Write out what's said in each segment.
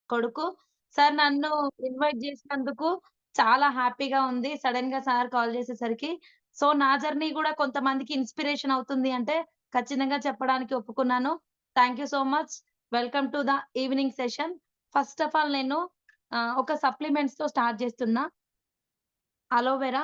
కొడుకు. సార్ నన్ను ఇన్వైట్ జేసినందుకు చాలా హ్యాపీగా ఉంది. సడెన్‌గా సార్ కాల్ చేసేసరికి. సో, నా జర్నీ గూడా కొంతమందికి ఇన్‌స్పిరేషన్ అవుతుంది అంటే ఖచ్చితంగా చెప్పడానికి ఒప్పుకున్నాను. Thank you so much. Welcome to the evening session. First of all నేను ఒక సప్లిమెంట్స్‌తో స్టార్ట్ జేస్తున్నా. అలోవెరా.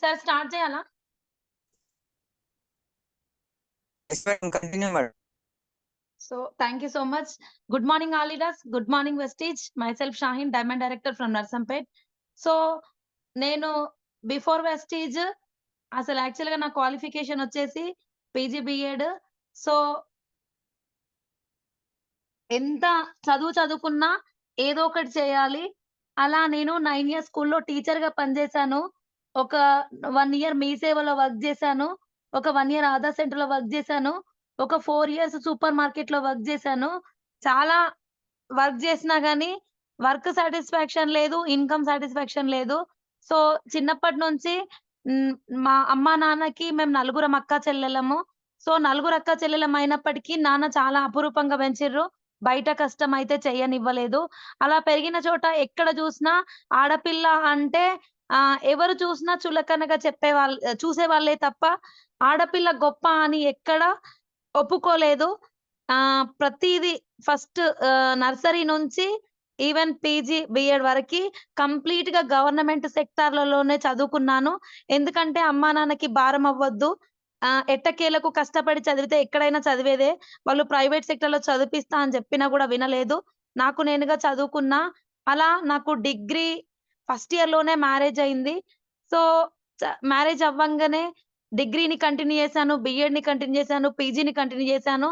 సార్ స్టార్ట్ జేయాలా? Yes, madam. Continue, madam. So, thank you so much. Good morning, all leaders. Good morning, Vestige. Myself, Shaheen, Diamond Director from Narsanpet. So, నేను before Vestige అసలు యాక్చువల్‌గా నా qualification వచ్చేసి పీజీ బీఎడ్. సో, ఎంత చదువు చదువుకున్నా ఏదో ఒకటి చేయాలి. అలా నేను 9 ఇయర్స్ స్కూల్‌లో టీచర్‌గా పనిచేశాను. ఒక 1 ఇయర్ మీ సేవలో వర్క్ చేశాను. ఒక 1 ఇయర్ ఆధార్ సెంటర్‌లో వర్క్ చేశాను. ఒక 4 ఇయర్స్ సూపర్ మార్కెట్‌లో వర్క్ చేశాను. చాలా వర్క్ చేసినా గాని వర్క్ సాటిస్ఫాక్షన్ లేదు. ఇన్‌కమ్ సాటిస్ఫాక్షన్ లేదు. సో, చిన్నప్పటి నుంచి హ్మ్, మా అమ్మా, నాన్నకి మేము నలుగురం అక్కా చెల్లెళ్ళము. సో, నలుగురు అక్కా చెల్లెళ్ళం అయినప్పటికీ నాన్న చాలా అపురూపంగా పెంచిర్రు. బయట కష్టమైతే చెయ్యనివ్వలేదు. అలా పెరిగిన చోట ఎక్కడ జూసినా ఆడపిల్ల అంటే ఎవరు చూసినా చులకనగా చూసేవాళ్ళే తప్ప ఆడపిల్ల గొప్ప అని ఎక్కడ ఒప్పుకోలేదు. ప్రతీది ఫస్ట్ నర్సరీ నుంచి ఈవెన్ పీజీ, బీఎడ్ వరకి కంప్లీట్‌గా గవర్నమెంట్ సెక్టార్‌లలోనే చదువుకున్నాను. ఎందుకంటే అమ్మా, నాన్నకి భారం అవ్వద్దు. ఎట్టకేలకు కష్టపడి చదివితే ఎక్కడైనా చదివేదే. వాళ్ళు ప్రైవేట్ సెక్టార్‌లో చదివిపిస్తా అని చెప్పినా గూడా వినలేదు. నాకు నేనుగా చదువుకున్నా. అలా నాకు డిగ్రీ ఫస్ట్ ఇయర్‌లోనే మ్యారేజ్ అయింది. సో, మ్యారేజ్ అవ్వంగానే డిగ్రీని కంటిన్యూ చేశాను. బీఎడ్‌ని కంటిన్యూ చేశాను. పీజీని కంటిన్యూ చేశాను.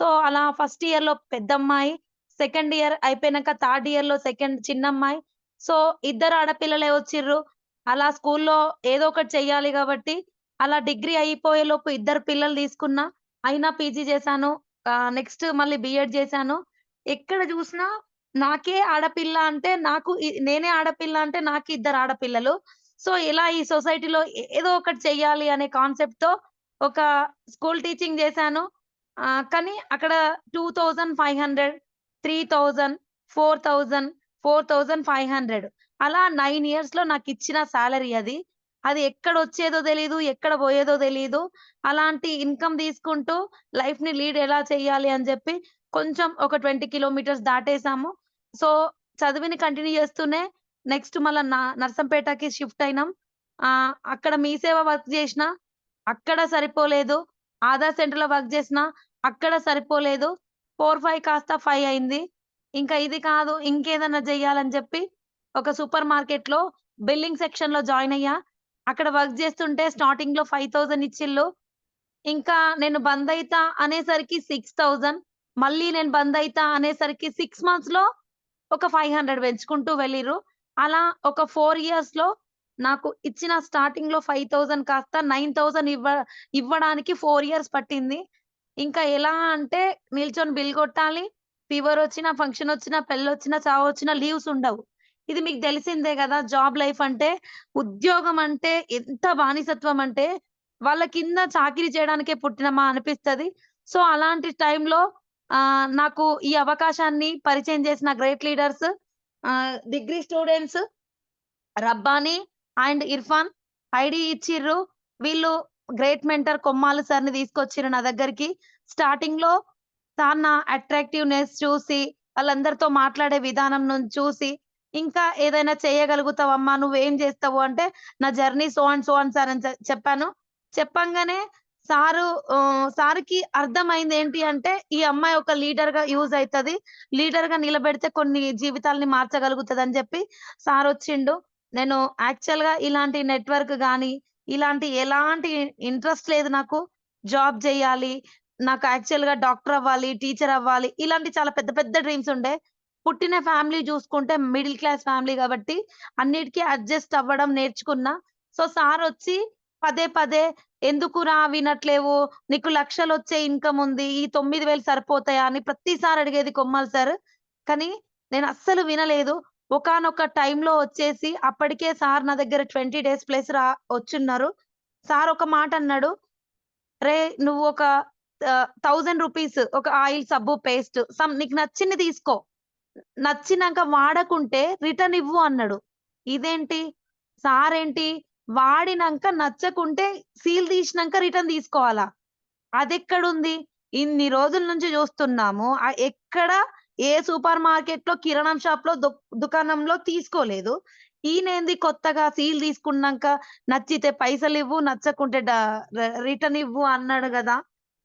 సో, అలా ఫస్ట్ ఇయర్‌లో పెద్దమ్మాయి, సెకండ్ ఇయర్ అయిపోయినాక థర్డ్ ఇయర్‌లో చిన్నమ్మాయి. సో, ఇద్దరు ఆడపిల్లలే వచ్చిర్రు. అలా స్కూల్‌లో ఏదో ఒకటి చెయ్యాలి గాబట్టి, అలా డిగ్రీ అయిపోయేలోపు ఇద్దరు పిల్లలు తీసుకున్నా. అయినా పీజీ చేశాను. నెక్స్ట్ మళ్ళీ బీఎడ్ చేశాను. ఎక్కడ జూసినా నాకే ఆడపిల్ల అంటే నేనే ఆడపిల్ల అంటే నాకు ఇద్దరు ఆడపిల్లలు. సో, ఇలా ఈ సొసైటీలో ఏదో ఒకటి చెయ్యాలి అనే కాన్సెప్ట్‌తో ఒక స్కూల్ టీచింగ్ జేశాను. కానీ అక్కడ 2500, 3000, 4000, 4500 అలా 9 ఇయర్స్‌లో నాకిచ్చిన సాలరీ అది. అది ఎక్కడొచ్చేదో తెలీదు. ఎక్కడ పోయేదో తెలీదు. అలాంటి ఇన్‌కమ్ తీసుకుంటూ లైఫ్‌ని లీడ్ ఎలా చేయాలి అని జెప్పి కొంచెం ఒక 20 కిలోమీటర్స్ దాటేసాము. సో, చదువుని కంటిన్యూ చేస్తూనే నెక్స్ట్ మళ్ళా నర్సంపేటకి షిఫ్ట్ అయినాం. అక్కడ మీ సేవ వర్క్ జేసినా, అక్కడ సరిపోలేదు. ఆధార్ సెంటర్‌లో వర్క్ జేసినా, అక్కడ సరిపోలేదు. 4, 5 కాస్త 5 అయింది. ఇంకా ఇది కాదు ఇంకేదన్నా జెయ్యాలని జెప్పి ఒక సూపర్ మార్కెట్‌లో బిల్లింగ్ సెక్షన్‌లో జాయిన్ అయ్యా. అక్కడ వర్క్ జేస్తుంటే స్టార్టింగ్‌లో 5000 ఇచ్చిల్లు. ఇంకా నేను బందయితా అనేసరికి 6000 మళ్ళీ నేను బందయితా అనేసరికి 6 మంత్స్‌లో ఒక 500 పెంచుకుంటూ వెళ్ళిర్రు. అలా ఒక 4 ఇయర్స్‌లో నాకు ఇచ్చిన స్టార్టింగ్‌లో 5000 కాస్త 9000 ఇవ్వడానికి 4 ఇయర్స్ పట్టింది. ఇంకా ఎలా అంటే నిల్చొని బిల్ కొట్టాలి. ఫీవరొచ్చినా, ఫంక్షనొచ్చినా, పెళ్లొచ్చినా, చావొచ్చినా లీవ్స్ ఉండవు. ఇది మీకు తెలిసిందే గదా! జాబ్ లైఫ్ అంటే, ఉద్యోగం అంటే ఎంత బానిసత్వం అంటే, వాళ్ళ కింద చాకిరీ చేయడానికే పుట్టినమా అనిపిస్తది. సో, అలాంటి టైంలో నాకు ఈ అవకాశాన్ని పరిచయం చేసిన great leaders degree students Rabbani and Irfan ID ఇచ్చిర్రు. వీళ్ళు గ్రేట్ మెంటర్ కొమ్మాల సార్‌ని తీసుకొచ్చిర్రు నా దగ్గరికి. స్టార్టింగ్‌లో సార్ నా అట్రాక్టివ్‌నెస్ చూసి, వాళ్ళందరితో మాట్లాడే విధానం చూసి, ఇంకా ఏదైనా చేయగలుగుతావమ్మా, నువ్వేం చేస్తావు అంటే, నా journey so and so and sir అని చెప్పాను. చెప్పంగానే సారు సార్‌కి అర్థమైందేంటి అంటే, ఈ అమ్మాయి ఒక లీడర్‌గా యూజ్ అయితది. లీడర్‌గా నిలబెడితే కొన్ని జీవితాల్ని మార్చగలుగుతదని చెప్పి సారొచ్చిండు. నేను యాక్చువల్‌గా ఇలాంటి నెట్‌వర్క్ గాని, ఇలాంటి ఎలాంటి ఇంట్రెస్ట్ లేదు నాకు. జాబ్ జేయాలి, నాకు యాక్చువల్‌గా డాక్టర్ అవ్వాలి, టీచర్ అవ్వాలి, ఇలాంటి చాలా పెద్ద పెద్ద డ్రీమ్స్ ఉండే. పుట్టిన ఫ్యామిలీ జూసుకుంటే మిడిల్ క్లాస్ ఫ్యామిలీ గాబట్టి, అన్నిటికి అడ్జస్ట్ అవ్వడం నేర్చుకున్నా. సో, సారొచ్చి పదే పదే ఎందుకురా వినట్లేవు? నీకు లక్షలొచ్చే ఇన్‌కమ్ ఉంది. ఈ 9,000 సరిపోతాయా? అని ప్రతిసారి అడిగేది కొమ్మాల్ సార్. కానీ నేను అస్సలు వినలేదు. ఒకానొక టైంలో వచ్చేసి అప్పటికే సార్ నా దగ్గర 20 డేస్ ప్లస్ వచ్చున్నారు. సార్ ఒక మాటన్నాడు. "రేయ్! నువ్వు ఒక 1000 రూపీస్ ఒక ఆయిల్, సబ్బు, పేస్ట్ నీకు నచ్చింది తీసుకో. నచ్చినంక వాడకుంటే రిటర్న్ ఇవ్వు" అన్నాడు. ఇదేంటి? సారేంటి వాడినంక నచ్చకుంటే సీల్ తీసినంక రిటర్న్ తీసుకోవాలా? అదెక్కడుంది? ఇన్ని రోజుల నుంచి జూస్తున్నాము. ఎక్కడ ఏ సూపర్ మార్కెట్‌లో, కిరాణం షాప్‌లో, దుకాణంలో తీసుకోలేదు. ఈయనేంది కొత్తగా సీల్ తీసుకున్నంక నచ్చితే పైసలివ్వు, నచ్చకుంటే రిటర్న్ ఇవ్వు అన్నాడు గదా!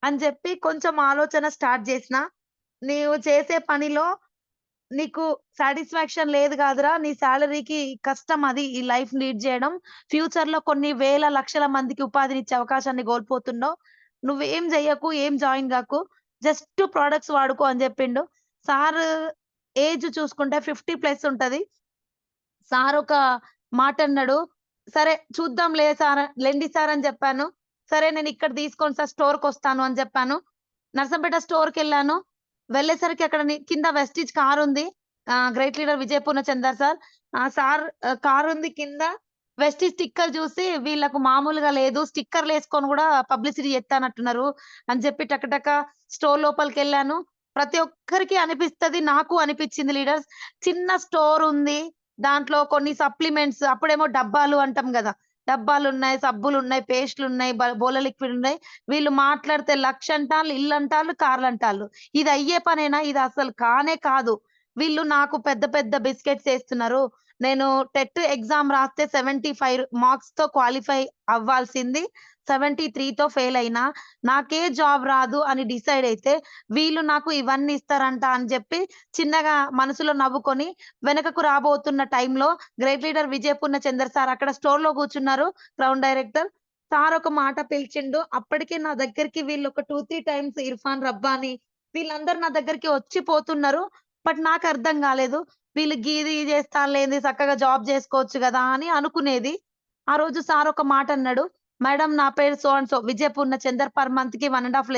అని జెప్పి కొంచెం ఆలోచన స్టార్ట్ జేసినా. నీవు చేసే పనిలో నీకు సాటిస్ఫాక్షన్ లేదు గాదురా! నీ సాలరీకి కష్టం అది. ఈ లైఫ్ లీడ్ జేయడం. ఫ్యూచర్‌లో కొన్ని వేల, లక్షల మందికి ఉపాధినిచ్చే అవకాశాన్ని కోల్పోతున్నావు. నువ్వేం జెయ్యకు, ఏం జాయిన్ గాకు. జస్ట్ ప్రొడక్ట్స్ వాడుకో అని జెప్పిండు. సారు ఏజ్ చూసుకుంటే 50 ప్లస్ ఉంటది. సారొక మాటన్నాడు. సరే చూద్దాంలే సార్ లెండి సార్ అని జెప్పాను. సరే నేనిక్కడ తీసుకోను సార్ స్టోర్‌కొస్తాను అని జెప్పాను. నర్సంపేట స్టోర్‌కెళ్ళాను. వెళ్ళేసరికి అక్కడ కింద వెస్టీజ్ కారుంది. Great leader Vijay Purnachandar sir. Sir కారుంది కింద. వెస్టీజ్ స్టిక్కర్ జూసి వీళ్ళకు మామూలుగా లేదు. స్టిక్కర్‌లేసుకొని గూడా పబ్లిసిటీ జేత్తానట్టున్నారు అని జెప్పి టక టక స్టోర్ లోపలికెళ్ళాను. ప్రతి ఒక్కరికి అనిపిస్తది. నాకు అనిపిచ్చింది లీడర్స్. చిన్న స్టోరుంది. దాంట్లో కొన్ని సప్లిమెంట్స్ అప్పుడేమో డబ్బాలు అంటాం గదా! డబ్బాలున్నాయి, సబ్బులున్నాయి, పేస్టులున్నాయి, బోల లిక్విడున్నాయి. వీళ్ళు మాట్లాడితే లక్షంటాళ్ళు, ఇల్లంటాళ్ళు, కార్లంటాళ్ళు. ఇది అయ్యే పనేనా? ఇది అసలు కానే కాదు. వీళ్ళు నాకు పెద్ద పెద్ద బిస్కెట్స్ ఏస్తున్నారు. నేను టెట్ ఎగ్జామ్ రాస్తే 75 మార్క్స్‌తో క్వాలిఫై అవ్వాల్సింది 73తో ఫెయిల్ అయినా. నాకే జాబ్ రాదు అని డిసైడ్ అయితే, వీళ్ళు నాకు ఇవన్నీ ఇస్తారంట అని జెప్పి చిన్నగా మనసులో నవ్వుకొని వెనకకు రాబోతున్న టైంలో great leader Vijay Purnachandar sir అక్కడ స్టోర్‌లో కూర్చున్నారు. Crown director. సార్ ఒక మాట పిలిచిండు. అప్పటికే నా దగ్గరికి వీళ్ళు ఒక 2, 3 టైమ్స్ ఇర్ఫాన్ రబ్బానీ వీళ్ళందరూ నా దగ్గరికి వచ్చి పోతున్నారు. బట్ నాకర్థం గాలేదు. వీళ్ళు గీది జేస్తాన్లేంది సక్కగా జాబ్ జేసుకోవచ్చు గదా! అని అనుకునేది. ఆ రోజు సార్ ఒక మాటన్నాడు. "మేడం నా పేరు so and so Vijay Purnachander per మంత్‌కి 1 ½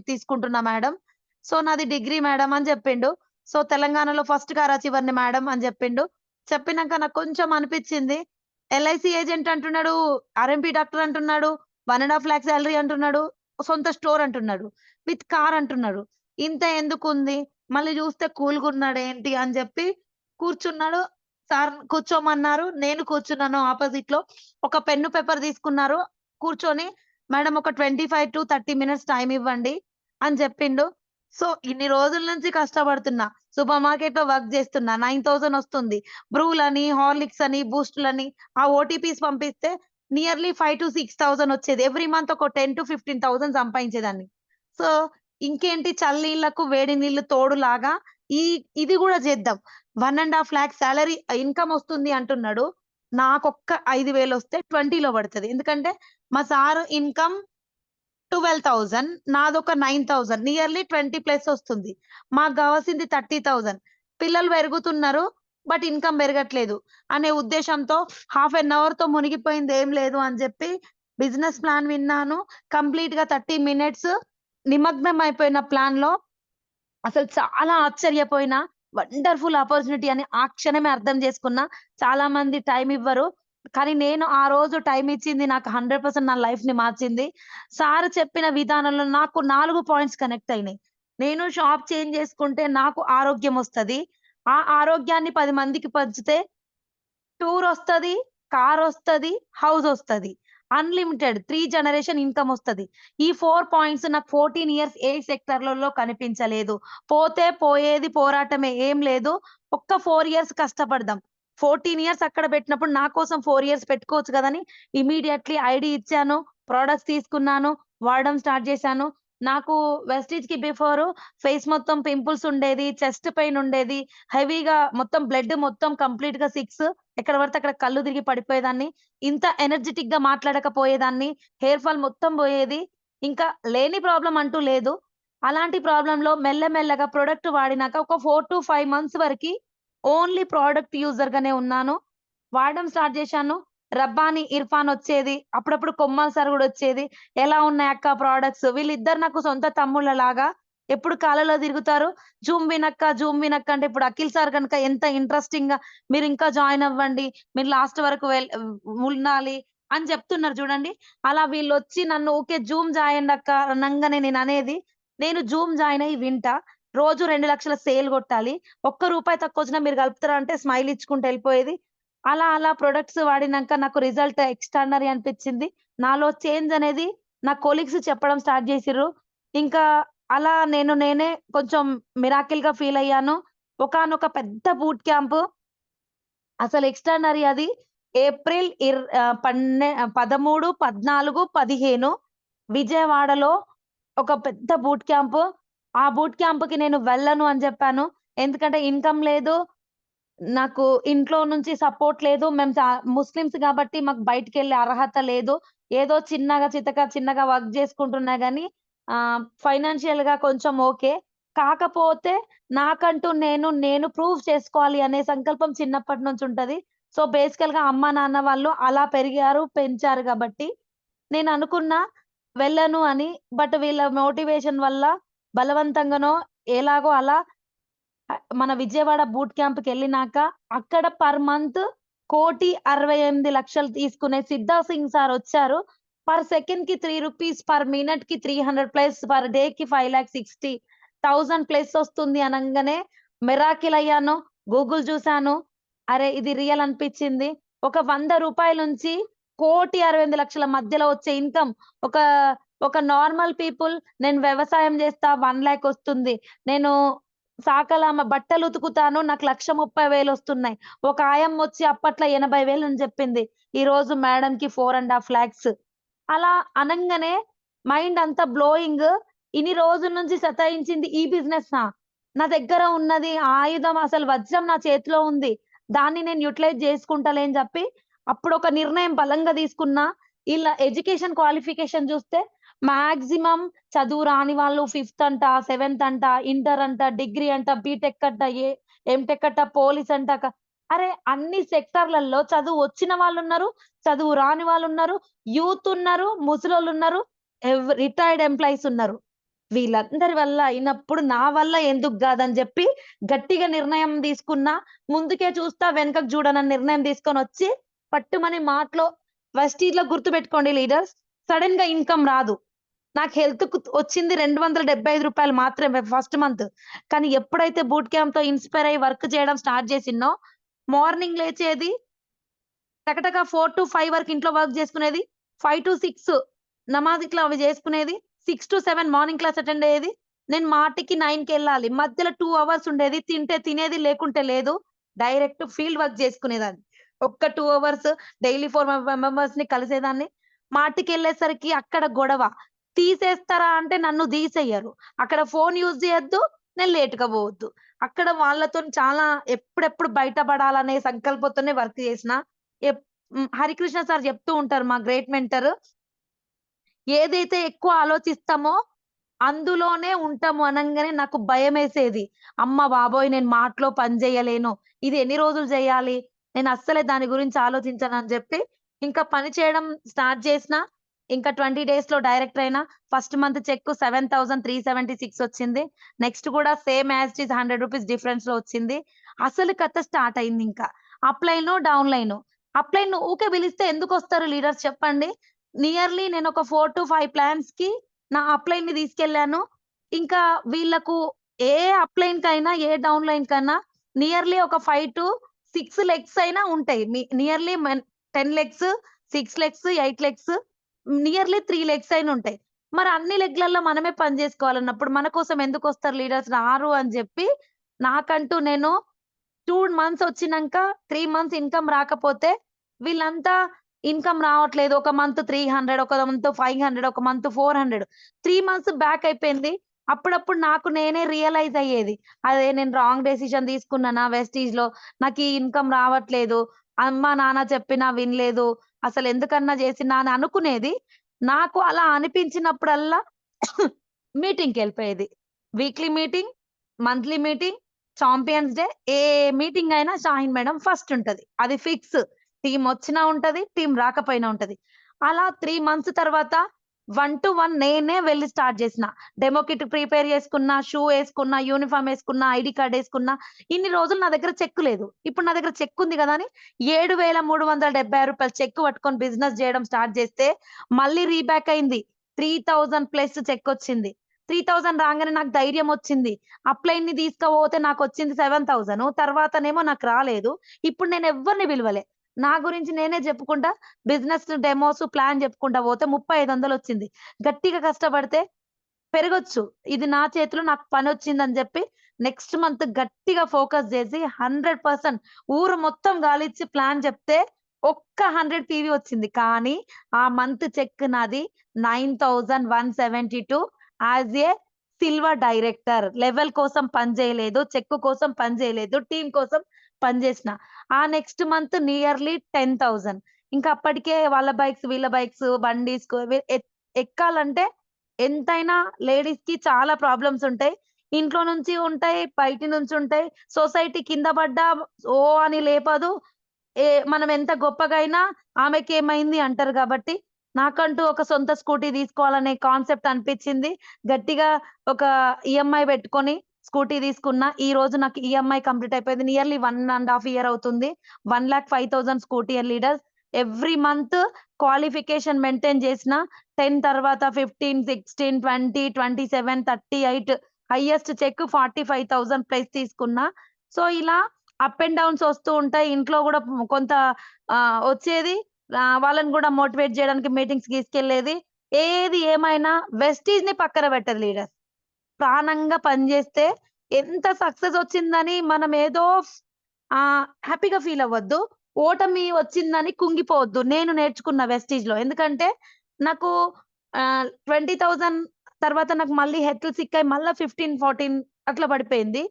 తీసుకుంటున్నా మేడం. సో నాది డిగ్రీ మేడం" అని జెప్పిండు. సో తెలంగాణలో ఫస్ట్ కారా చివరిని మేడం అని జెప్పిండు. చెప్పినంక నాకు కొంచెం అనిపిచ్చింది. ఎల్ఐసీ ఏజెంట్ అంటున్నాడు, ఆర్ఎంపీ డాక్టర్ అంటున్నాడు, 1 ½ సాలరీ అంటున్నాడు, సొంత స్టోర్ అంటున్నాడు, విత్ కార్ అంటున్నాడు. ఇంత ఎందుకుంది? మళ్ళీ జూస్తే కూల్‌గున్నాడేంటి అని జెప్పి కూర్చున్నాడు. సార్ కూర్చోమన్నారు. నేను కూర్చున్నాను ఆపోజిట్‌లో. ఒక పెన్ను, పేపర్ తీసుకున్నారు. కూర్చొని మేడం ఒక 25-30 మినిట్స్ టైమ్ ఇవ్వండి అని జెప్పిండు. సో, ఇన్ని రోజుల నుంచి కష్టపడుతున్నా. సూపర్ మార్కెట్‌లో వర్క్ జేస్తున్నా. 9,000 ఒస్తుంది. బ్రూలని, హార్లిక్స్ అని, బూస్టులని ఆ ఓటీపీస్ పంపిస్తే నియర్లీ 5,000-6,000 వచ్చేది. ఎవ్రీ మంత్ ఒక 10,000-15,000 సంపాదించేదాన్ని. సో, ఇంకేంటి చన్నీళ్ళకు వేడి నీళ్లు తోడులాగా ఈ ఇది గూడా జేద్దాం. 1 ½ సాలరీ ఇన్‌కమ్ ఒస్తుంది అంటున్నాడు. నాకొక్క 5,000 వస్తే 20లో పడతది. ఎందుకంటే మా సారు ఇన్‌కమ్ 12,000 నాదొక 9,000 నియర్లీ 20 ప్లస్ ఒస్తుంది. మాకు గావాల్సింది 30,000 పిల్లలు పెరుగుతున్నారు. బట్ ఇన్‌కమ్ పెరగట్లేదు అనే ఉద్దేశంతో హాఫ్ ఎన్ అవర్‌తో మునిగిపోయిందేం లేదు అని జెప్పి బిజినెస్ ప్లాన్ విన్నాను. కంప్లీట్‌గా 30 మినిట్స్ నిమగ్నం అయిపోయిన ప్లాన్‌లో అసలు చాలా ఆశ్చర్యపోయినా, వండర్‌ఫుల్ ఆపర్చునిటీ అని ఆ క్షణమే అర్థం చేసుకున్నా. చాలా మంది టైమ్ ఇవ్వరు. కానీ నేను ఆ రోజు టైమ్ ఇచ్చింది నాకు 100% నా లైఫ్‌ని మార్చింది. సార్ చెప్పిన విధానంలో నాకు 4 పాయింట్స్ కనెక్ట్ అయినాయి. నేను షాప్ చేంజ్ చేసుకుంటే నాకు ఆరోగ్యమొస్తది. ఆ ఆరోగ్యాన్ని 10 మందికి పంచితే టూరొస్తది, కారొస్తది, హౌసొస్తది. Unlimited 3 generation ఇన్‌కమొస్తది. ఈ 4 పాయింట్స్ నాకు 14 ఇయర్స్ ఏ సెక్టార్‌లలో కనిపించలేదు. పోతే పోయేది పోరాటమే ఏం లేదు. ఒక్క 4 ఇయర్స్ కష్టపడదాం. 14 ఇయర్స్ అక్కడ పెట్టినప్పుడు నా కోసం 4 ఇయర్స్ పెట్టుకోవచ్చు గదని ఇమ్మీడియేట్‌లీ ఐడీ ఇచ్చాను. ప్రొడక్ట్స్ తీసుకున్నాను. వాడడం స్టార్ట్ చేశాను. నాకు వెస్టీజ్‌కి బిఫోరు ఫేస్ మొత్తం పింపుల్స్ ఉండేది. చెస్ట్ పెయిన్ ఉండేది. హెవీగా మొత్తం బ్లడ్ మొత్తం కంప్లీట్‌గా 6 ఎక్కడ పడితే అక్కడ కళ్ళు తిరిగి పడిపోయేదాన్ని. ఇంత ఎనర్జిటిక్‌గా మాట్లాడకపోయేదాన్ని. హెయిర్ ఫాల్ మొత్తం పోయేది. ఇంకా లేని ప్రాబ్లమ్ అంటూ లేదు. అలాంటి ప్రాబ్లమ్‌లో మెల్లమెల్లగా ప్రొడక్ట్ వాడినాక ఒక 4-5 మంత్స్ వరకి ఓన్లీ ప్రొడక్ట్ యూజర్‌గానే ఉన్నాను. వాడడం స్టార్ట్ చేశాను. రబ్బాని, ఇర్ఫాన్ వచ్చేది. అప్పుడప్పుడు కొమ్మల్ సార్ గూడా వచ్చేది. ఎలా ఉన్నాయి అక్క ప్రొడక్ట్స్? వీళ్ళిద్దరు నాకు సొంత తమ్ముళ్ళలాగా ఎప్పుడు కాళ్ళలో తిరుగుతారు. జూమ్ వినక్క అంటే ఇప్పుడు అఖిల్ సార్ గనుక ఎంత ఇంట్రెస్టింగ్‌గా మీరింకా జాయిన్ అవ్వండి. మీరు లాస్ట్ వరకు ఉండాలి అని చెప్తున్నారు చూడండి. అలా వీళ్ళొచ్చి నన్ను ఊకే జూమ్ జాయిన్ అక్క అనంగానే నేననేది, నేను జూమ్ జాయిన్ అయ్యి వింటా. రోజు 2,00,000 సేల్ గొట్టాలి. ఒక్క రూపాయి తక్కువొచ్చినా మీరు కలుపుతారా అంటే స్మైల్ ఇచ్చుకుంటూ ఎళ్ళిపోయేది. అలా ప్రొడక్ట్స్ వాడినంక నాకు రిజల్ట్ ఎక్స్ట్రార్డినరీ అనిపిచ్చింది. నాలో చేంజ్ అనేది నా కొలీగ్స్ చెప్పడం స్టార్ట్ జేసిర్రు. ఇంకా అలా నేనే కొంచెం మిరాకిల్‌గా ఫీల్ అయ్యాను. ఒకానొక పెద్ద బూట్ క్యాంప్ అసలు ఎక్స్ట్రార్డినరీ అది. ఏప్రిల్ 13, 14, 15 విజయవాడలో ఒక పెద్ద బూట్ క్యాంప్. ఆ బూట్ క్యాంప్‌కి నేను వెళ్ళను అని జెప్పాను. ఎందుకంటే ఇన్‌కమ్ లేదు. నాకు ఇంట్లో నుంచి సపోర్ట్ లేదు. మేము ముస్లిమ్స్ గాబట్టి మాకు బయటికెళ్ళే అర్హత లేదు. ఏదో చిన్నగా వర్క్ జేసుకుంటున్నా గానీ ఫైనాన్షియల్‌గా కొంచెం ఓకే. కాకపోతే నాకంటూ నేను ప్రూవ్ చేసుకోవాలి అనే సంకల్పం చిన్నప్పటి నుంచి ఉంటది. సో, బేసికల్‌గా అమ్మ, నాన్న వాళ్ళు అలా పెరిగారు, పెంచారు గాబట్టి నేననుకున్నా వెళ్ళను అని. బట్ వీళ్ళ మోటివేషన్ వల్ల బలవంతంగానో ఎలాగో అలా మన విజయవాడ బూట్ క్యాంప్‌కెళ్ళినాక అక్కడ పర్ మంత్ 1,68,00,000 తీసుకునే సిద్ధా సింగ్ సార్ వచ్చారు. పర్ సెకండ్‌కి రూ. 3 పర్ మినిట్‌కి 300 ప్లస్ పర్ డేకి 5,60,000 ప్లస్ వస్తుంది అనంగానే మిరాకిల్ అయ్యాను. గూగుల్ చూసాను. అరే! ఇది రియల్ అనిపిచ్చింది. ఒక రూ. 100 నుంచి 1,68,00,000 మధ్యలో వచ్చే ఇన్‌కమ్ ఒక ఒక నార్మల్ పీపుల్ నేను వ్యవసాయం చేస్తా 1,00,000 వస్తుంది. నేను సాకలామ బట్టలుతుకుతాను. నాకు 1,30,000 వస్తున్నాయి. ఒక ఆయమ్మొచ్చి అప్పట్లో 80,000 అని జెప్పింది. ఈరోజు మేడమ్‌కి 4,50,000 లాక్స్. అలా అనంగానే మైండ్ అంతా బ్లోయింగ్. ఇన్ని రోజుల నుంచి సతాయించింది ఈ బిజినెస్సా? నా దగ్గర ఉన్నది ఆయుధం అసలు వజ్రం నా చేతిలో ఉంది. దాన్ని నేను యుటిలైజ్ జేసుకుంటలే అని జెప్పి అప్పుడొక నిర్ణయం బలంగా తీసుకున్నా. ఈళ్ళ ఎడ్యుకేషన్ క్వాలిఫికేషన్ జూస్తే మాక్సిమం చదువు రాని వాళ్ళు ఫిఫ్త్ అంట, సెవెంత్ అంట, ఇంటర్ అంట, డిగ్రీ అంట, బీటెక్ అంట, ఎంటెక్ అంట, పోలీస్ అంట అరే! అన్ని సెక్టార్‌లలో చదువు వచ్చిన వాళ్ళున్నారు, చదువు రాని వాళ్ళున్నారు, యూత్ ఉన్నారు, ముసలోళ్ళున్నారు, రిటైర్డ్ ఎంప్లాయీస్ ఉన్నారు. వీళ్ళందరి వల్ల అయినప్పుడు నా వల్ల ఎందుకు గాదని జెప్పి గట్టిగా నిర్ణయం తీసుకున్నా. ముందుకే చూస్తా వెనకకు జూడనని నిర్ణయం తీసుకొనొచ్చి పట్టుమని మాటలో వెస్టీజ్‌లో గుర్తుపెట్టుకోండి లీడర్స్. సడెన్‌గా ఇన్‌కమ్ రాదు. నాకు హెల్త్‌కు వచ్చింది రూ. 275 మాత్రమే ఫస్ట్ మంత్. కానీ ఎప్పుడైతే బూట్ క్యాంప్‌తో ఇన్‌స్పైర్ అయ్యి వర్క్ చేయడం స్టార్ట్ చేసినో, మార్నింగ్ లేచేది టకటక 4-5 వరకు ఇంట్లో వర్క్ చేసుకునేది. 5-6 నమాజ్ ఇట్లా అవి చేసుకునేది. 6-7 మార్నింగ్ క్లాస్ అటెండ్ అయ్యేది. నేను మాటికి 9కెళ్ళాలి. మధ్యలో 2 అవర్స్ ఉండేది. తింటే తినేది లేకుంటే లేదు. డైరెక్ట్ ఫీల్డ్ వర్క్ చేసుకునేదాన్ని. ఒక్క 2 అవర్స్ డైలీ 4 మెంబర్స్‌ని కలిసేదాన్ని. మాటికెళ్ళేసరికి అక్కడ గొడవ. తీసేస్తారా అంటే నన్ను తీసేయరు. అక్కడ ఫోను యూజ్ చేయొద్దు. నేను లేట్‌గా పోవద్దు. అక్కడ వాళ్ళతోని చాలా ఎప్పుడెప్పుడు బయటపడాలనే సంకల్పంతోనే వర్క్ చేసిన. హరికృష్ణ సార్ చెప్తూ ఉంటారు మా గ్రేట్ మెంటర్. ఏదైతే ఎక్కువ ఆలోచిస్తామో అందులోనే ఉంటాము అనంగానే నాకు భయమేసేది. అమ్మ బాబోయ్! నేను మాటలో పని జేయలేను. ఇది ఎన్ని రోజులు జేయాలి? నేను అస్సలే దాని గురించి ఆలోచించనని జెప్పి, ఇంకా పని చేయడం స్టార్ట్ చేసినా. ఇంకా 20 డేస్‌లో డైరెక్టర్ అయినా. ఫస్ట్ మంత్ చెక్ 7,376 వచ్చింది. నెక్స్ట్ కూడా సేమ్ యాజ్ ఇట్ ఈజ్ రూ. 100 డిఫరెన్స్‌లో వచ్చింది. అసలు కథ స్టార్ట్ అయిందింకా. అప్‌లైను, డౌన్‌లైను. అప్‌లైన్ ఊకే పిలిస్తే ఎందుకొస్తారు లీడర్స్ చెప్పండి? నియర్లీ నేనొక 4-5 ప్లాన్స్‌కి నా అప్‌లైన్‌ని తీసుకెళ్ళాను. ఇంకా వీళ్ళకు ఏ అప్‌లైన్‌కైనా, ఏ డౌన్‌లైన్‌కన్నా నియర్లీ ఒక 5-6 లెగ్స్ అయినా ఉంటాయి. Nearly 10 legs, 6 legs, 8 legs nearly 3 legs అయిన ఉంటాయి. మరి అన్ని లెగ్‌లలో మనమే పని జేసుకోవాలన్నప్పుడు మన కోసం ఎందుకొస్తారు లీడర్స్ రారు అని జెప్పి నాకంటూ నేను 2 మంత్స్ వచ్చినంక 3 మంత్స్ ఇన్‌కమ్ రాకపోతే వీళ్ళంతా ఇన్‌కమ్ రావట్లేదు. ఒక మంత్ 300, ఒక మంత్ 500, ఒక మంత్ 400. 3 మంత్స్ బ్యాక్ అయిపోయింది. అప్పుడప్పుడు నాకు నేనే రియలైజ్ అయ్యేది. అదే నేను రాంగ్ డెసిషన్ తీసుకున్నానా వెస్టీజ్‌లో. నాకు ఈ ఇన్‌కమ్ రావట్లేదు. అమ్మ, నాన్న చెప్పినా వినలేదు. అసలెందుకన్నా జేసినా అని అనుకునేది. నాకు అలా అనిపించినప్పుడల్లా మీటింగ్‌కెళ్ళిపోయేది. Weekly meeting, monthly meeting, champions day ఏ మీటింగ్ అయినా షాహీన్ మేడం ఫస్ట్ ఉంటది. అది ఫిక్స్. టీమ్ వచ్చినా ఉంటది. టీమ్ రాకపోయినా ఉంటది. అలా 3 మంత్స్ తర్వాత 1-1 నేనే వెళ్లి స్టార్ట్ చేసిన. డెమో కిట్ ప్రిపేర్ చేసుకున్నా, షూ యేసుకున్నా, యూనిఫార్మ్ యేసుకున్నా, ఐడీ కార్డ్ యేసుకున్నా. ఇన్ని రోజులు నా దగ్గర చెక్ లేదు. ఇప్పుడు నా దగ్గర చెక్ ఉంది గదా! అని రూ. 7,376 చెక్ పట్టుకొని బిజినెస్ చేయడం స్టార్ట్ చేస్తే మళ్ళీ రీబ్యాక్ అయింది. 3000 ప్లస్ చెకొచ్చింది. 3000 రాంగానే నాకు ధైర్యమొచ్చింది. అప్‌లైన్‌ని తీసుకపోతే నాకొచ్చింది 7000 తర్వాతనేమో నాకు రాలేదు. ఇప్పుడు నేను ఎవ్వరిని పిలవలే. నా గురించి నేనే చెప్పుకుంటా బిజినెస్ డెమోస్, ప్లాన్ చెప్పుకుంటా పోతే 3500 వచ్చింది. గట్టిగా కష్టపడితే పెరగొచ్చు. ఇది నా చేతిలో నాకు పనొచ్చిందని జెప్పి నెక్స్ట్ మంత్ గట్టిగా ఫోకస్ జేసి 100% ఊరు మొత్తం గాలిచ్చి ప్లాన్ జెప్తే ఒక్క 100 పీవీ వచ్చింది. కానీ ఆ మంత్ చెక్ నాది 9172 as a silver director. Level కోసం పని జేయలేదు. చెక్ కోసం పని జేయలేదు. టీమ్ కోసం పని జేసిన. ఆ నెక్స్ట్ మంత్ నియర్లీ 10,000. ఇంకా అప్పటికే వాళ్ళ బైక్స్, వీళ్ళ బైక్స్, బండీస్‌కు ఎక్కాలంటే ఎంతైనా లేడీస్‌కి చాలా ప్రాబ్లమ్స్ ఉంటాయి. ఇంట్లో నుంచి ఉంటాయి, బయటి నుంచి ఉంటాయి. సొసైటీ కింద పడ్డా అని లేపదు. మనం ఎంత గొప్పగా అయినా ఆమెకేమైంది అంటారు గాబట్టి, నాకంటూ ఒక సొంత స్కూటీ తీసుకోవాలనే కాన్సెప్ట్ అనిపిచ్చింది. గట్టిగా ఒక ఈఎంఐ పెట్టుకొని స్కూటీ తీసుకున్నా. ఈ రోజు నాకు ఈఎంఐ కంప్లీట్ అయిపోయింది. నియర్లీ 1 ½ ఇయర్ అవుతుంది. 1,05,000 scooty leaders. Every month qualification maintain చేసిన 10 తర్వాత 15, 16, 20, 27, 38 హైయెస్ట్ చెక్ 45,000 ప్లస్ తీసుకున్నా. సో, ఇలా అప్ అండ్ డౌన్స్ వస్తూ ఉంటాయి. ఇంట్లో గూడా కొంత వచ్చేది. వాళ్ళని గూడా మోటివేట్ జేయడానికి మీటింగ్స్‌కి తీసుకెళ్ళేది. ఏది ఏమైనా వెస్టీజ్‌ని పక్కన పెట్టదు లీడర్. ప్రాణంగా పనిజేస్తే ఎంత సక్సెస్ వచ్చిందని మనమేదో హ్యాపీగా ఫీల్ అవ్వద్దు. ఓటమి వచ్చిందని కుంగిపోవద్దు. నేను నేర్చుకున్న వెస్టీజ్‌లో. ఎందుకంటే నాకు 20,000 తర్వాత నాకు మళ్ళీ హెల్త్ సిక్ అయ్యి మళ్ళా 15, 14 అట్లా పడిపోయింది.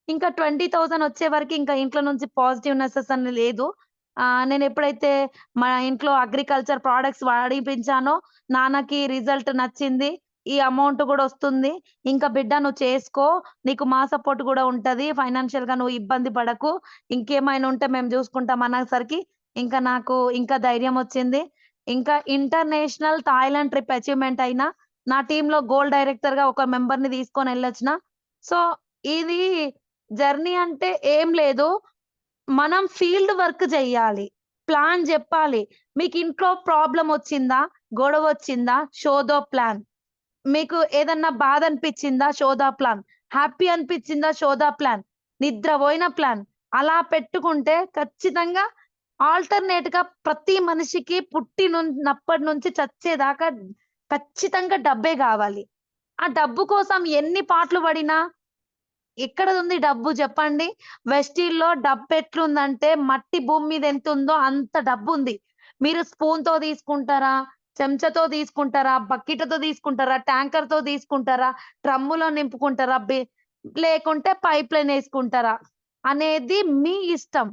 ఇంకా 20,000 వచ్చే వరకి ఇంకా ఇంట్లో నుంచి పాజిటివ్‌నెసెస్ అని లేదు. నేనెప్పుడైతే మా ఇంట్లో అగ్రికల్చర్ ప్రొడక్ట్స్ వాడిపించానో నాన్నకి రిజల్ట్ నచ్చింది. ఈ అమౌంట్ గూడా ఒస్తుంది. ఇంకా బిడ్డ నువ్వు చేసుకో. నీకు మా సపోర్ట్ గూడా ఉంటది. ఫైనాన్షియల్‌గా నువ్వు ఇబ్బంది పడకు. ఇంకేమైనా ఉంటే మేము జూసుకుంటాం అనేసరికి ఇంకా నాకు ఇంకా ధైర్యమొచ్చింది. ఇంకా ఇంటర్నేషనల్ థాయిలాండ్ ట్రిప్ అచీవ్‌మెంట్ అయినా నా టీమ్‌లో గోల్డ్ డైరెక్టర్‌గా ఒక మెంబర్‌ని తీసుకొనెళ్ళొచ్చిన. సో, ఇది జర్నీ అంటే ఏం లేదు. మనం ఫీల్డ్ వర్క్ జెయ్యాలి. ప్లాన్ జెప్పాలి. మీకింట్లో ప్రాబ్లమొచ్చిందా? గొడవొచ్చిందా? Show the plan. మీకు ఏదన్నా బాధనిపిచ్చిందా? Show the plan. హ్యాపీ అనిపిచ్చిందా? Show the plan. నిద్రబోయిన ప్లాన్. అలా పెట్టుకుంటే ఖచ్చితంగా ఆల్టర్‌నేట్‌గా ప్రతి మనిషికి పుట్టినున్నప్పటి నుంచి చచ్చేదాకా ఖచ్చితంగా డబ్బే గావాలి. ఆ డబ్బు కోసం ఎన్ని పాట్లు పడినా ఎక్కడుంది డబ్బు జెప్పండి? వెస్టీల్‌లో డబ్బెట్లుందంటే మట్టి భూమి మీద ఎంతుందో అంత డబ్బుంది. మీరు స్పూన్‌తో తీసుకుంటారా? చెంచాతో తీసుకుంటారా? బకెట్‌తో తీసుకుంటారా? ట్యాంకర్‌తో తీసుకుంటారా? డ్రమ్ములో నింపుకుంటారా? లేకుంటే పైప్‌లైన్ యేసుకుంటారా? అనేది మీ ఇష్టం.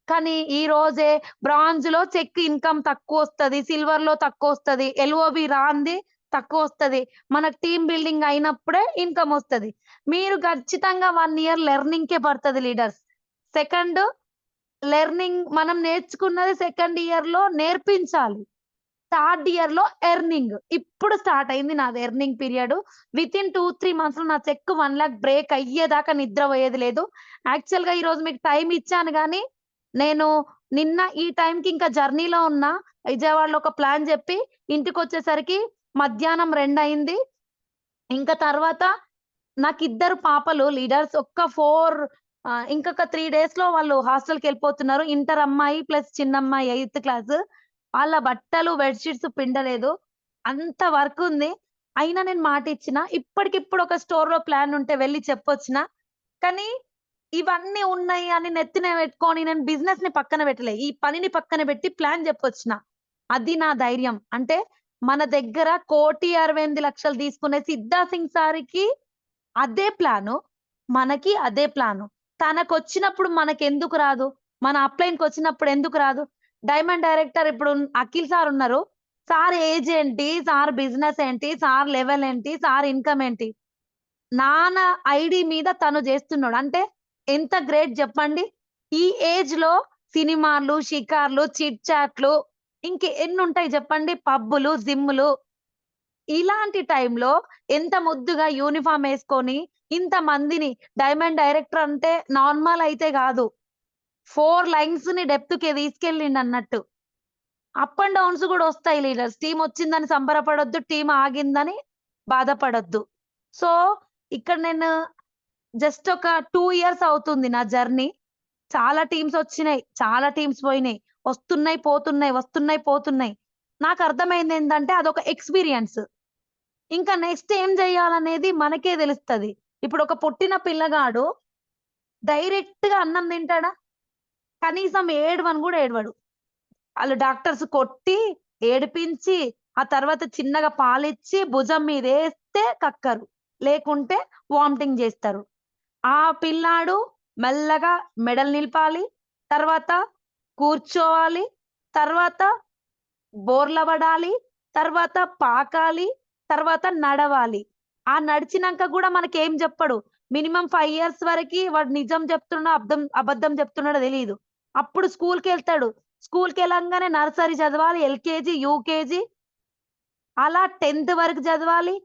కానీ ఈ రోజే బ్రాంజ్‌లో చెక్ ఇన్‌కమ్ తక్కువొస్తది. సిల్వర్‌లో తక్కువొస్తది. ఎల్ఓబి రాంది తక్కువొస్తది. మనకు టీమ్ బిల్డింగ్ అయినప్పుడే ఇన్‌కమొస్తది. మీరు ఖచ్చితంగా 1 ఇయర్ లెర్నింగ్‌కే పడతది లీడర్స్. సెకండ్ లెర్నింగ్ మనం నేర్చుకున్నది సెకండ్ ఇయర్‌లో నేర్పించాలి. థర్డ్ ఇయర్‌లో ఎర్నింగ్. ఇప్పుడు స్టార్ట్ అయింది నాది ఎర్నింగ్ పీరియడ్. వితిన్ 2, 3 మంత్స్‌లో నా చెక్ 1,00,000 బ్రేక్ అయ్యేదాకా నిద్రపోయేది లేదు. యాక్చువల్‌గా ఈరోజు మీకు టైమ్ ఇచ్చాను గానీ, నేను నిన్న ఈ టైంకి ఇంకా జర్నీలో ఉన్నా. విజయవాడలో ఒక ప్లాన్ జెప్పి ఇంటికొచ్చేసరికి మధ్యాహ్నం 2 అయింది. ఇంకా తర్వాత నాకిద్దరు పాపలు లీడర్స్. ఇంకొక 3 డేస్‌లో వాళ్ళు హాస్టల్‌కెళ్ళిపోతున్నారు. ఇంటర్ అమ్మాయి ప్లస్ చిన్నమ్మాయి 8థ్ క్లాస్. వాళ్ళ బట్టలు, బెడ్ షీట్స్ పిండలేదు. అంత వర్కుంది. అయినా నేను మాటిచ్చిన. ఇప్పటికిప్పుడు ఒక స్టోర్‌లో ప్లాన్ ఉంటే వెళ్లి చెప్పొచ్చిన. కానీ ఇవన్నీ ఉన్నాయి అని నెత్తిన పెట్టుకొని నేను బిజినెస్‌ని పక్కన పెట్టలే. ఈ పనిని పక్కన పెట్టి ప్లాన్ చెప్పొచ్చిన. అది నా ధైర్యం. అంటే మన దగ్గర 1,68,00,000 తీసుకునే సిద్ధా సింగ్ సార్‌కి అదే ప్లాను. మనకి అదే ప్లాను. తనకొచ్చినప్పుడు మనకెందుకు రాదు? మన అప్‌లైన్‌కొచ్చినప్పుడు ఎందుకు రాదు? డైమండ్ డైరెక్టర్ ఇప్పుడు అఖిల్ సార్ ఉన్నారు. సార్ ఏజ్ ఏంటి? సార్ బిజినెస్ ఏంటి? సార్ లెవెల్ ఏంటి? సార్ ఇన్‌కమ్ ఏంటి? నాన్న ఐడీ మీద తను జేస్తున్నాడు. అంటే ఎంత గ్రేట్ జెప్పండి. ఈ ఏజ్‌లో సినిమాలు, షికార్లు, చిట్ చాట్‌లు ఇంకెన్నుంటాయి జెప్పండి. పబ్బులు, జిమ్‌లు. ఇలాంటి టైంలో ఎంత ముద్దుగా యూనిఫార్మ్ యేసుకొని ఇంతమందిని డైమండ్ డైరెక్టర్ అంటే నార్మల్ అయితే గాదు. 4 లైన్స్‌ని డెప్త్‌కి తీసుకెళ్ళిండన్నట్టు. అప్ అండ్ డౌన్స్ గూడా ఒస్తాయి లీడర్స్. టీమొచ్చిందని సంబరపడొద్దు. టీమ్ ఆగిందని బాధపడొద్దు. సో, ఇక్కడ నేను జస్ట్ ఒక 2 ఇయర్స్ అవుతుంది నా జర్నీ. చాలా టీమ్సొచ్చినాయి. చాలా టీమ్స్ పోయినాయి. వస్తున్నాయి, పోతున్నాయి, వస్తున్నాయి, పోతున్నాయి. నాకర్థమైందేంటంటే అదొక ఎక్స్‌పీరియన్స్. ఇంకా నెక్స్ట్ ఏం జేయాలనేది మనకే దెలుస్తది. ఇప్పుడొక పుట్టిన పిల్లగాడు డైరెక్ట్‌గా అన్నం తింటాడా? కనీసం ఏడవను గూడా ఏడవడు. ఆళ్ళు డాక్టర్స్ కొట్టి, ఏడిపించి, ఆ తర్వాత చిన్నగా పాలిచ్చి, భుజం మీదేస్తే కక్కరు. లేకుంటే వామిటింగ్ జేస్తరు. ఆ పిల్లాడు మెల్లగా మెడలు నిలపాలి. తర్వాత కూర్చోవాలి. తర్వాత బోర్ల పడాలి. తర్వాత పాకాలి. తర్వాత నడవాలి. ఆ నడిచినంక గూడా మనకేం జెప్పడు. మినిమమ్ 5 ఇయర్స్ వరకి వాడు నిజం జెప్తున్నాడో, అబద్ధం జెప్తున్నాడో తెలీదు. అప్పుడు స్కూలుకెళ్తాడు. స్కూలుకెళ్ళంగానే నర్సరీ చదవాలి, ఎల్‌కేజీ, యూకేజీ అలా 10థ్ వరకు చదవాలి.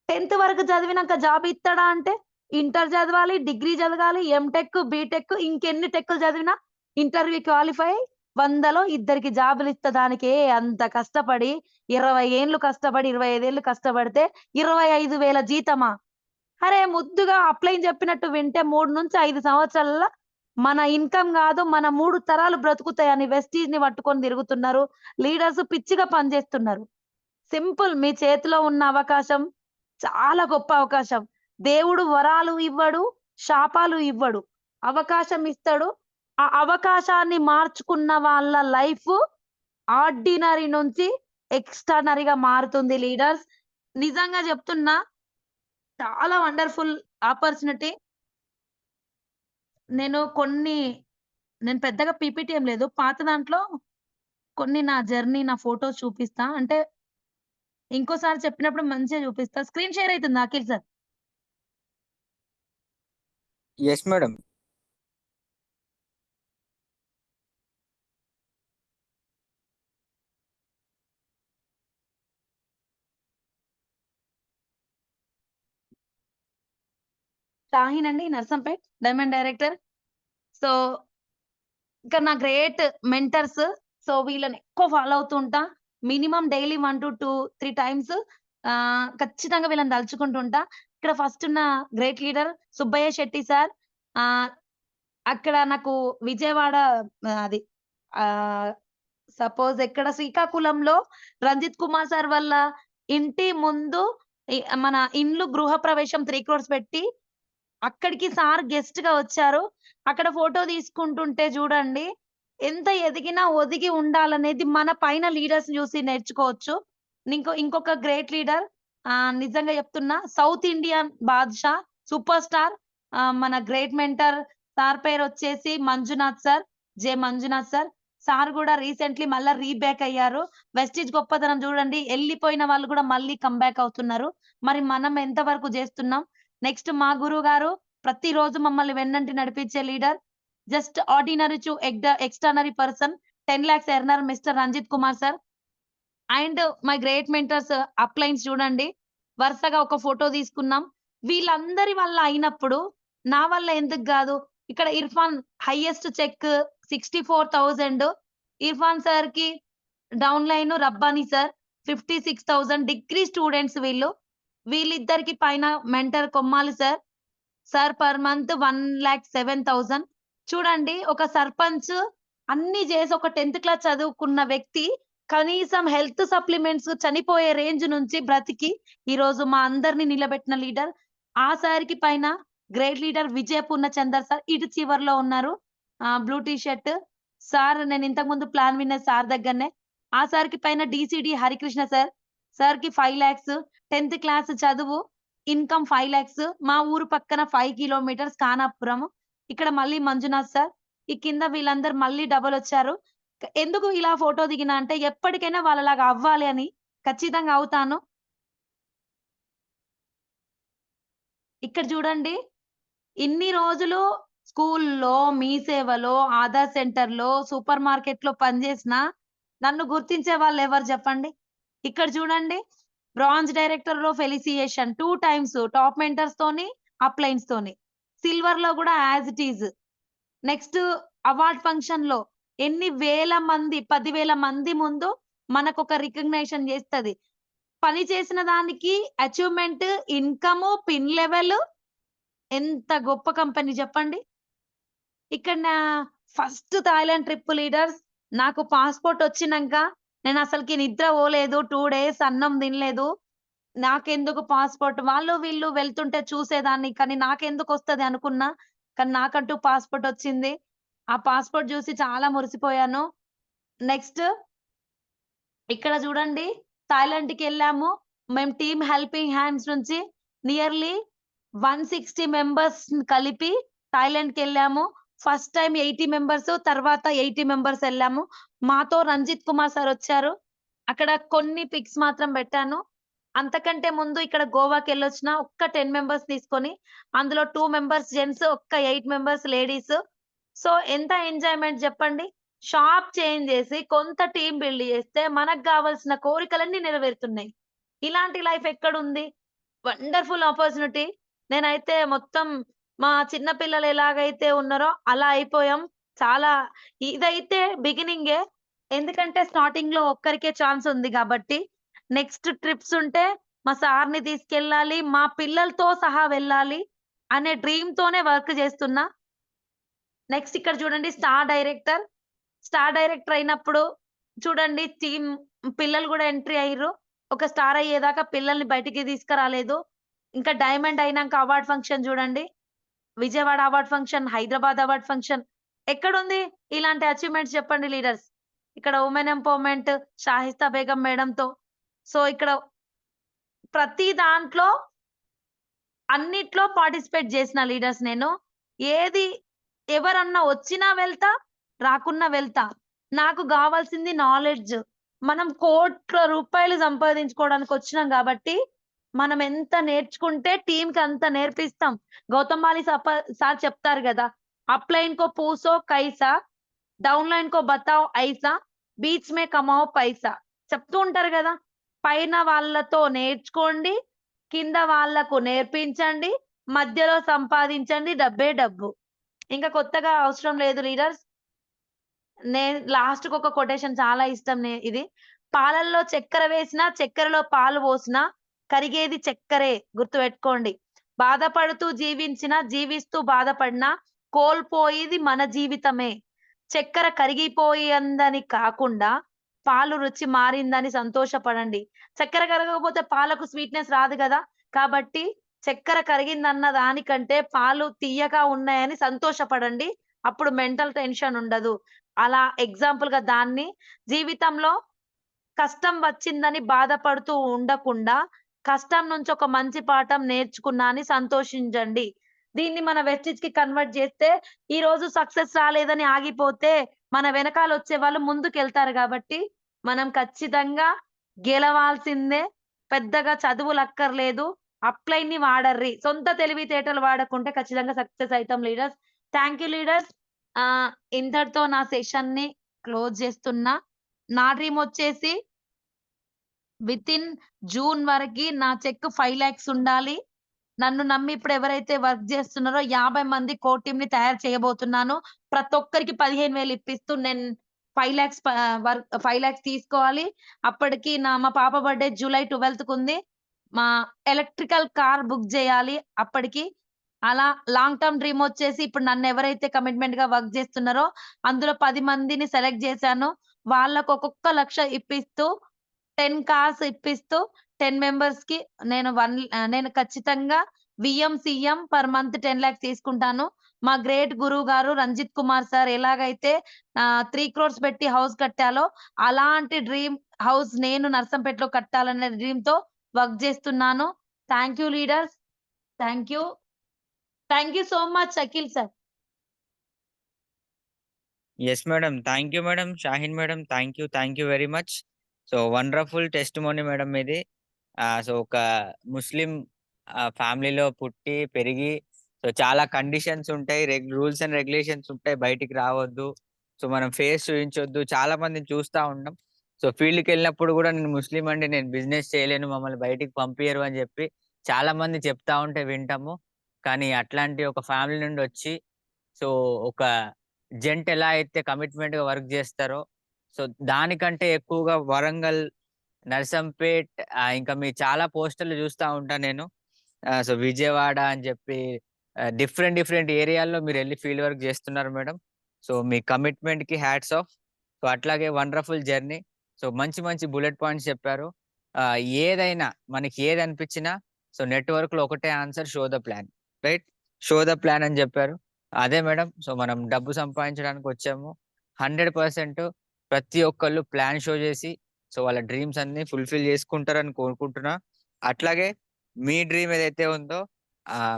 10థ్ వరకు చదివినంక జాబ్ ఇత్తడా అంటే, ఇంటర్ చదవాలి, డిగ్రీ చదవాలి, ఎంటెక్, బీటెక్ ఇంకెన్ని టెక్కులు చదివినా ఇంటర్‌వ్యూ క్వాలిఫై 100లో ఇద్దరికి జాబులిస్తదానికే అంత కష్టపడి 20 ఏండ్లు కష్టపడి, 25 ఏళ్ళు కష్టపడితే 25,000 జీతమా? అరే! ముద్దుగా అప్లైన్ చెప్పినట్టు వింటే 3-5 సంవత్సరాలలో మన ఇన్‌కమ్ గాదు, మన 3 తరాలు బ్రతుకుతాయని వెస్టీజ్‌ని పట్టుకొని తిరుగుతున్నారు. లీడర్స్ పిచ్చిగా పనిచేస్తున్నారు. సింపుల్. మీ చేతిలో ఉన్న అవకాశం చాలా గొప్ప అవకాశం. దేవుడు వరాలు ఇవ్వడు, శాపాలు ఇవ్వడు. అవకాశం ఇస్తడు. ఆ అవకాశాన్ని మార్చుకున్న వాళ్ళ లైఫ్ ఆర్డినరీ నుంచి ఎక్స్‌ట్రార్డినరీగా మారుతుంది లీడర్స్. నిజంగా చెప్తున్నా చాలా వండర్‌ఫుల్ ఆపర్చునిటీ. నేను కొన్ని నేను పెద్దగా పీపీటీ ఏం లేదు. పాత దాంట్లో కొన్ని నా జర్నీ, నా ఫోటోస్ చూపిస్తా. అంటే ఇంకోసారి చెప్పినప్పుడు మంచిగా చూపిస్తా. స్క్రీన్ షేర్ అయితుందా Akhil sir? Yes madam. Shaheen అండి నర్సంపేట్ డైమండ్ డైరెక్టర్. సో, ఇంకా నా గ్రేట్ మెంటర్స్. సో, వీళ్ళని ఎక్కువ ఫాలో అవుతూ ఉంటా. మినిమమ్ డైలీ 1-2-3 టైమ్స్ ఖచ్చితంగా వీళ్ళని తలుచుకుంటూ ఉంటా. ఇక్కడ ఫస్ట్ ఉన్న great leader Subbaiah Shetty sir. ఆహ్, అక్కడ నాకు విజయవాడ అది ఆహ్, సపోజ్ ఎక్కడ శ్రీకాకుళంలో రంజిత్ కుమార్ సార్ వాళ్ళ ఇంటి ముందు ఇ మన ఇండ్లు గృహప్రవేశం 3 క్రోర్స్ పెట్టి అక్కడికి సార్ గెస్ట్‌గా వచ్చారు. అక్కడ ఫోటో తీసుకుంటుంటే చూడండి, ఎంత ఎదిగినా ఒదిగి ఉండాలనేది మన పైన లీడర్స్‌ని చూసి నేర్చుకోవచ్చు. ఇంకొక గ్రేట్ లీడర్ నిజంగా చెప్తున్నా సౌత్ ఇండియన్ బాద్‌షా, సూపర్ స్టార్ మన గ్రేట్ మెంటర్ సార్ పేరొచ్చేసి Manjunath sir. Manjunath sir. Sir గూడా రీసెంట్‌లీ మళ్ళా రీబ్యాక్ అయ్యారు. వెస్టీజ్ గొప్పతనం చూడండి. ఎళ్ళిపోయిన వాళ్ళు గూడా మళ్ళీ కమ్‌బ్యాక్ అవుతున్నారు. మరి మనం ఎంత వరకు జేస్తున్నాం? నెక్స్ట్ మా గురువుగారు ప్రతిరోజు మమ్మల్ని వెన్నంటి నడిపించే leader. Just ordinary to extraordinary person 10 lakhs earner Mr Ranjith Kumar sir. And my great mentors uplines చూడండి. వరుసగా ఒక ఫోటో తీసుకున్నాం. వీళ్ళందరి వల్ల అయినప్పుడు నా వల్ల ఎందుకు గాదు? ఇక్కడ ఇర్ఫాన్ హైయెస్ట్ చెక్ 64,000 ఇర్ఫాన్ సార్‌కి downline Rabbani sir 56,000 degree students వీళ్ళు. వీళ్ళిద్దరికి పైన mentor Kommali sir. Sir per month 1,07,000 చూడండి ఒక సర్పంచ్ అన్నీ జేసి ఒక 10థ్ క్లాస్ చదువుకున్న వ్యక్తి కనీసం హెల్త్ సప్లిమెంట్స్ చనిపోయే రేంజ్ నుంచి బ్రతికి ఈరోజు మా అందరిని నిలబెట్టిన లీడర్. ఆ సార్‌కి పైన గ్రేట్ లీడర్ విజయ పూర్ణచందర్ సార్ ఇటు చివర్లో ఉన్నారు. Blue T shirt. సార్ నేను ఇంతకుముందు ప్లాన్ విన్నది సార్ దగ్గరనే. ఆ సార్‌కి పైన డీసీడీ హరికృష్ణ సార్. సార్‌కి 5,00,000 10థ్ క్లాస్ చదువు. ఇన్‌కమ్ 5,00,000 మా ఊరు పక్కన 5 కిలోమీటర్స్ ఖానాపురం. ఇక్కడ మళ్ళీ మంజునాథ్ సార్. ఈ కింద వీళ్ళందరూ మళ్ళీ డబలొచ్చారు. ఎందుకు ఇలా ఫోటో దిగినా అంటే ఎప్పటికైనా వాళ్ళలాగా అవ్వాలి అని. ఖచ్చితంగా అవుతాను. ఇక్కడ చూడండి. ఇన్ని రోజులు స్కూల్లో, మీ సేవలో, ఆధార్ సెంటర్‌లో, సూపర్ మార్కెట్‌లో పనిచేసినా నన్ను గుర్తించే వాళ్ళెవరు జెప్పండి? ఇక్కడ చూడండి బ్రాంజ్ డైరెక్టర్‌లో ఫెలిసియేషన్ 2 టైమ్స్ టాప్ మెంటర్స్‌తోని, అప్‌లైన్స్‌తోని. సిల్వర్‌లో గూడా as it is. Next award ఫంక్షన్‌లో ఎన్ని వేల మంది, 10,000 మంది ముందు మనకొక రికగ్నిషన్ జేస్తది. పని చేసిన దానికి అచీవ్‌మెంట్, ఇన్‌కము, పిన్ లెవెల్ ఎంత గొప్ప కంపెనీ జెప్పండి. ఇక్కడ నా ఫస్ట్ థాయిలాండ్ ట్రిప్ లీడర్స్ నాకు పాస్‌పోర్ట్ ఒచ్చినంక నేనసలకి నిద్ర పోలేదు. 2 డేస్ అన్నం తినలేదు. నాకెందుకు పాస్‌పోర్ట్ వాళ్ళు వీళ్ళు వెళ్తుంటే చూసేదాన్ని. కానీ నాకెందుకొస్తది అనుకున్నా. కానీ నాకంటూ పాస్‌పోర్ట్ ఒచ్చింది. ఆ పాస్‌పోర్ట్ జూసి చాలా మురిసిపోయాను. నెక్స్ట్ ఇక్కడ చూడండి థాయిలాండ్‌కెళ్ళాము. మేము టీమ్ హెల్పింగ్ హ్యాండ్స్ నుంచి నియర్లీ 160 మెంబర్స్‌ని కలిపి థాయిలాండ్‌కెళ్ళాము. ఫస్ట్ టైమ్ 80 మెంబర్స్, తర్వాత 80 మెంబర్స్ ఎళ్ళాము. మాతో రంజిత్ కుమార్ సార్ వచ్చారు. అక్కడ కొన్ని పిక్స్ మాత్రం పెట్టాను. అంతకంటే ముందు ఇక్కడ గోవాకెళ్ళొచ్చిన ఒక్క 10 మెంబర్స్ తీసుకొని, అందులో 2 మెంబర్స్ జెంట్స్, ఒక్క 8 మెంబర్స్ లేడీస్. సో, ఎంత ఎంజాయ్‌మెంట్ జెప్పండి. షాప్ చేంజ్ జేసి కొంత టీమ్ బిల్డ్ జేస్తే మనకు గావాల్సిన కోరికలన్నీ నెరవేరుతున్నాయి. ఇలాంటి లైఫ్ ఎక్కడుంది? Wonderful opportunity. నేనైతే మొత్తం మా చిన్న పిల్లలు ఎలాగైతే ఉన్నారో అలా అయిపోయాం. చాలా ఇదైతే బిగినింగే. ఎందుకంటే స్టార్టింగ్‌లో ఒక్కరికే ఛాన్స్ ఉంది గాబట్టి. నెక్స్ట్ ట్రిప్స్ ఉంటే మా సార్‌ని తీసుకెళ్ళాలి. మా పిల్లలతో సహా వెళ్ళాలి అనే డ్రీమ్‌తోనే వర్క్ జేస్తున్నా. నెక్స్ట్ ఇక్కడ చూడండి స్టార్ డైరెక్టర్. స్టార్ డైరెక్టర్ అయినప్పుడు చూడండి పిల్లలు గూడా ఎంట్రీ అయ్యిర్రు. ఒక స్టార్ అయ్యేదాకా పిల్లల్ని బయటికి తీసుకురాలేదు. ఇంకా డైమండ్ అయినంక అవార్డ్ ఫంక్షన్ జూడండి. Vijayawada award function, Hyderabad award function. ఎక్కడుంది ఇలాంటి అచీవ్‌మెంట్స్ చెప్పండి లీడర్స్? ఇక్కడ వుమెన్ ఎంపవర్‌మెంట్ షాహిస్తా బేగం మేడంతో. సో, ఇక్కడ ప్రతి దాంట్లో అన్నిట్లో పార్టిసిపేట్ జేసిన లీడర్స్ నేను. ఏది ఎవరన్నా వచ్చినా వెళ్తా, రాకున్నా వెళ్తా. నాకు గావాల్సింది నాలెడ్జ్. మనం కోట్ల రూపాయలు సంపాదించుకోవడానికొచ్చినాం గాబట్టి, మనం ఎంత నేర్చుకుంటే టీమ్‌కి అంత నేర్పిస్తాం. గౌతమ్ బాలి సార్ చెప్తారు గదా! అప్ లైన్ కో పూసో కైసా, డౌన్ లైన్ కో బతాओ ఐసా, బీచ్ మే కమాओ పైసా. చెప్తూ ఉంటారు గదా! పైన వాళ్ళతో నేర్చుకోండి. కింద వాళ్ళకు నేర్పించండి. మధ్యలో సంపాదించండి. డబ్బే డబ్బు. ఇంక కొత్తగా అవసరం లేదు లీడర్స్. లాస్ట్‌కొక కొటేషన్ చాలా ఇష్టం ఇది. పాలల్లో చక్కెర వేసినా, చక్కెరలో పాలు పోసినా కరిగేది చక్కరే గుర్తుపెట్టుకోండి. బాధపడుతూ జీవించినా, జీవిస్తూ బాధపడినా కోల్పోయేది మన జీవితమే. చక్కెర కరిగిపోయిందని కాకుండా పాలు రుచి మారిందని సంతోషపడండి. చక్కెర కరగకపోతే పాలకు స్వీట్‌నెస్ రాదు గదా! కాబట్టి చక్కెర కరిగిందన్న దానికంటే పాలు తియ్యగా ఉన్నాయని సంతోషపడండి. అప్పుడు మెంటల్ టెన్షన్ ఉండదు. అలా ఎగ్జాంపుల్‌గా దాన్ని జీవితంలో కష్టం వచ్చిందని బాధపడుతూ ఉండకుండా, కష్టం నుంచి ఒక మంచి పాఠం నేర్చుకున్నా అని సంతోషించండి. దీన్ని మన వెస్టిజ్‌కి కన్వర్ట్ జేస్తే, ఈరోజు సక్సెస్ రాలేదని ఆగిపోతే, మన వెనకాలొచ్చే వాళ్ళు ముందుకెళ్తారు గాబట్టి, మనం ఖచ్చితంగా గెలవాల్సిందే. పెద్దగా చదువులక్కర్లేదు. అప్లైన్‌ని వాడర్రి. సొంత తెలివితేటలు వాడకుంటే ఖచ్చితంగా సక్సెస్ అయితాం లీడర్స్. Thank you leaders. ఇంతటితో నా సెషన్‌ని క్లోజ్ జేస్తున్నా. నా డ్రీమొచ్చేసి వితిన్ జూన్ వరకి నా చెక్ 5,00,000 ఉండాలి. నన్ను నమ్మి ఇప్పుడు ఎవరైతే వర్క్ జేస్తున్నారో 50 మంది కోర్ టీమ్‌ని తయారు చేయబోతున్నాను. ప్రతి ఒక్కరికి 15,000 ఇప్పిస్తూ నేను 5,00,000 5,00,000 తీసుకోవాలి. అప్పటికి మా పాప బర్త్‌డే జూలై 12కుంది. మా ఎలక్ట్రికల్ కార్ బుక్ జేయాలి అప్పటికి. అలా లాంగ్ టర్మ్ డ్రీమ్ వచ్చేసి ఇప్పుడు నన్నెవరైతే కమిట్మెంట్‌గా వర్క్ జేస్తున్నారో అందులో 10 మందిని సెలెక్ట్ జేశాను. వాళ్ళకి ఒక్కొక్క 1,00,000 ఇప్పిస్తూ 10 కార్స్ ఇప్పిస్తూ 10 మెంబర్స్‌కి నేను ఖచ్చితంగా సీఎం పర్ మంత్ 10,00,000 తీసుకుంటాను. మా గ్రేట్ గురువు గారు రంజిత్ కుమార్ సార్ ఎలాగైతే 3 క్రోర్స్ పెట్టి హౌస్ కట్టాలో, అలాంటి డ్రీమ్ హౌస్ నేను నర్సంపేటలో కట్టాలనే డ్రీమ్‌తో వర్క్ జేస్తున్నాను. Thank you leaders. Thank you. Thank you so much Akhil sir. Yes madam. Thank you madam. Shaheen madam. Thank you very much. So, wonderful testimony madam ఇది. సో, ఒక ముస్లిం ఫ్యామిలీలో పుట్టి, పెరిగి సో చాలా కండిషన్స్ ఉంటాయి, రూల్స్ అండ్ రెగ్యులేషన్స్ ఉంటాయి, బయటికి రావద్దు, సో మనం ఫేస్ చూపించొద్దు, చాలా మందిని చూస్తా ఉన్నాం. సో ఫీల్డ్కి వెళ్ళినప్పుడు కూడా నేను ముస్లిం అండి, నేను బిజినెస్ చేయలేను, మమ్మల్ని బయటికి పంపించరు అని చెప్పి చాలా మంది చెప్తా ఉంటే వింటాము. కానీ అట్లాంటి ఒక ఫ్యామిలీ నుండి వచ్చి, సో ఒక జెంట్ ఎలా అయితే కమిట్మెంట్ గా వర్క్ చేస్తారో, సో దానికంటే ఎక్కువగా వరంగల్, నర్సంపేట్, ఇంకా మీ చాలా పోస్టర్లు చూస్తా ఉంటా నేను. సో విజయవాడ అని చెప్పి డిఫరెంట్ డిఫరెంట్ ఏరియాల్లో మీరు వెళ్ళి ఫీల్డ్ వర్క్ చేస్తున్నారు మేడం. సో మీ కమిట్మెంట్ కి హ్యాట్స్ ఆఫ్. సో అట్లాగే వండర్ఫుల్ జర్నీ. సో మంచి మంచి బుల్లెట్ పాయింట్స్ చెప్పారు. ఆ, ఏదైనా మనకి ఏది అనిపించినా, సో నెట్వర్క్ లో ఒకటే answer, show the plan. Right, show the plan అని చెప్పారు. అదే మేడం, సో మనం డబ్బు సంపాదించడానికి వచ్చాము. 100% ప్రతి ఒక్కళ్ళు ప్లాన్ షో చేసి, సో వాళ్ళ డ్రీమ్స్ అన్ని ఫుల్ఫిల్ చేసుకుంటారని కోరుకుంటున్నా. అట్లాగే మీ డ్రీమ్ ఏదైతే ఉందో,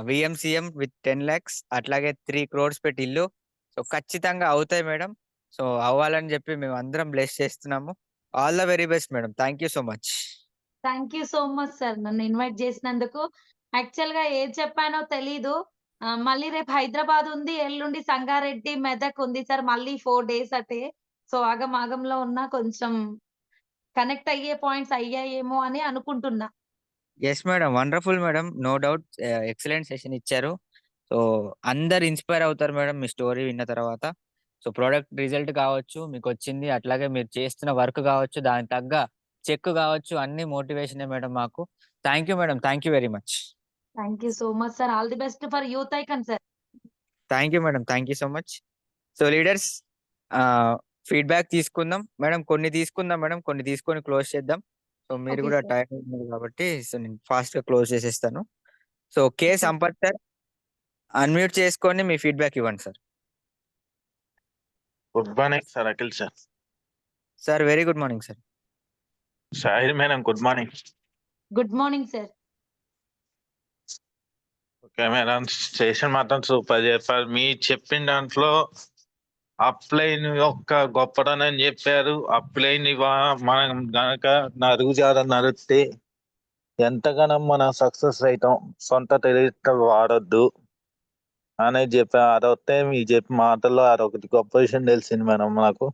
విఎంసీఎం విత్ 10 lakhs, అట్లాగే 3 crores పెట్టి ఇల్లు, సో ఖచ్చితంగా అవుతాయి మేడం. సో అవ్వాలని చెప్పి మేము అందరం బ్లెస్ చేస్తున్నాము. All the very best madam. Thank you so much. Thank you so much sir నన్ను ఇన్వైట్ చేసినందుకు. యాక్చువల్‌గా ఏది చెప్పానో తెలీదు. మళ్ళీ రేపు హైదరాబాద్ ఉంది. ఎల్లుండి సంగారెడ్డి, మెదక్ ఉంది సార్. మళ్ళీ 4 డేస్ అటే. సో ఆగమాగంలో ఉన్నా కొంచెం కనెక్ట్ అయ్యే పాయింట్స్ అయ్యాయేమో అని అనుకుంటున్నా. Yes madam, wonderful madam, no doubt. Excellent session ఇచ్చారు. సో అందరు ఇన్స్పైర్ అవుతారు మేడం మీ స్టోరీ విన్న తర్వాత. సో ప్రోడక్ట్ రిజల్ట్ కావచ్చు మీకు వచ్చింది, అట్లాగే మీరు చేస్తున్న వర్క్ కావచ్చు, దానికి తగ్గ చెక్ కావచ్చు, అన్ని మోటివేషనే మేడం మాకు. Thank you madam, thank you very much. Thank you so much sir. All the best for youth icon sir. Thank you madam, thank you so much. So leaders, feedback తీసుకుందాం madam, కొన్ని తీసుకుందాం madam, కొన్ని తీసుకొని close చేద్దాం. So మీరు okay కూడా sir. Time ఉంది కాబట్టి, సో నేను ఫాస్ట్ గా క్లోజ్ చేసేస్తాను. సో కే ఓకే. సంపత్ సార్, అన్మ్యూట్ చేసుకొని మీ ఫీడ్బ్యాక్ ఇవ్వండి sir. Good morning sir, Akhil sir. Sir very good morning sir. Shahir madam, good morning. Good morning sir. Okay madam, station మాత్రం సూపర్ చెప్పారు. మీ చెప్పిన దాంట్లో అప్లైన్ యొక్క గొప్పతనం చెప్పారు. అప్లైన్ మనం గనక నరుగుజాడ నడిస్తే ఎంతగానో మనం సక్సెస్ అవుతాం. సొంత తెలివితో వాడొద్దు అనేది చెప్పారు. అదొస్తే మీ చెప్పిన మాటల్లో అదొకటి గొప్ప విషయం తెలిసింది మేడం నాకు.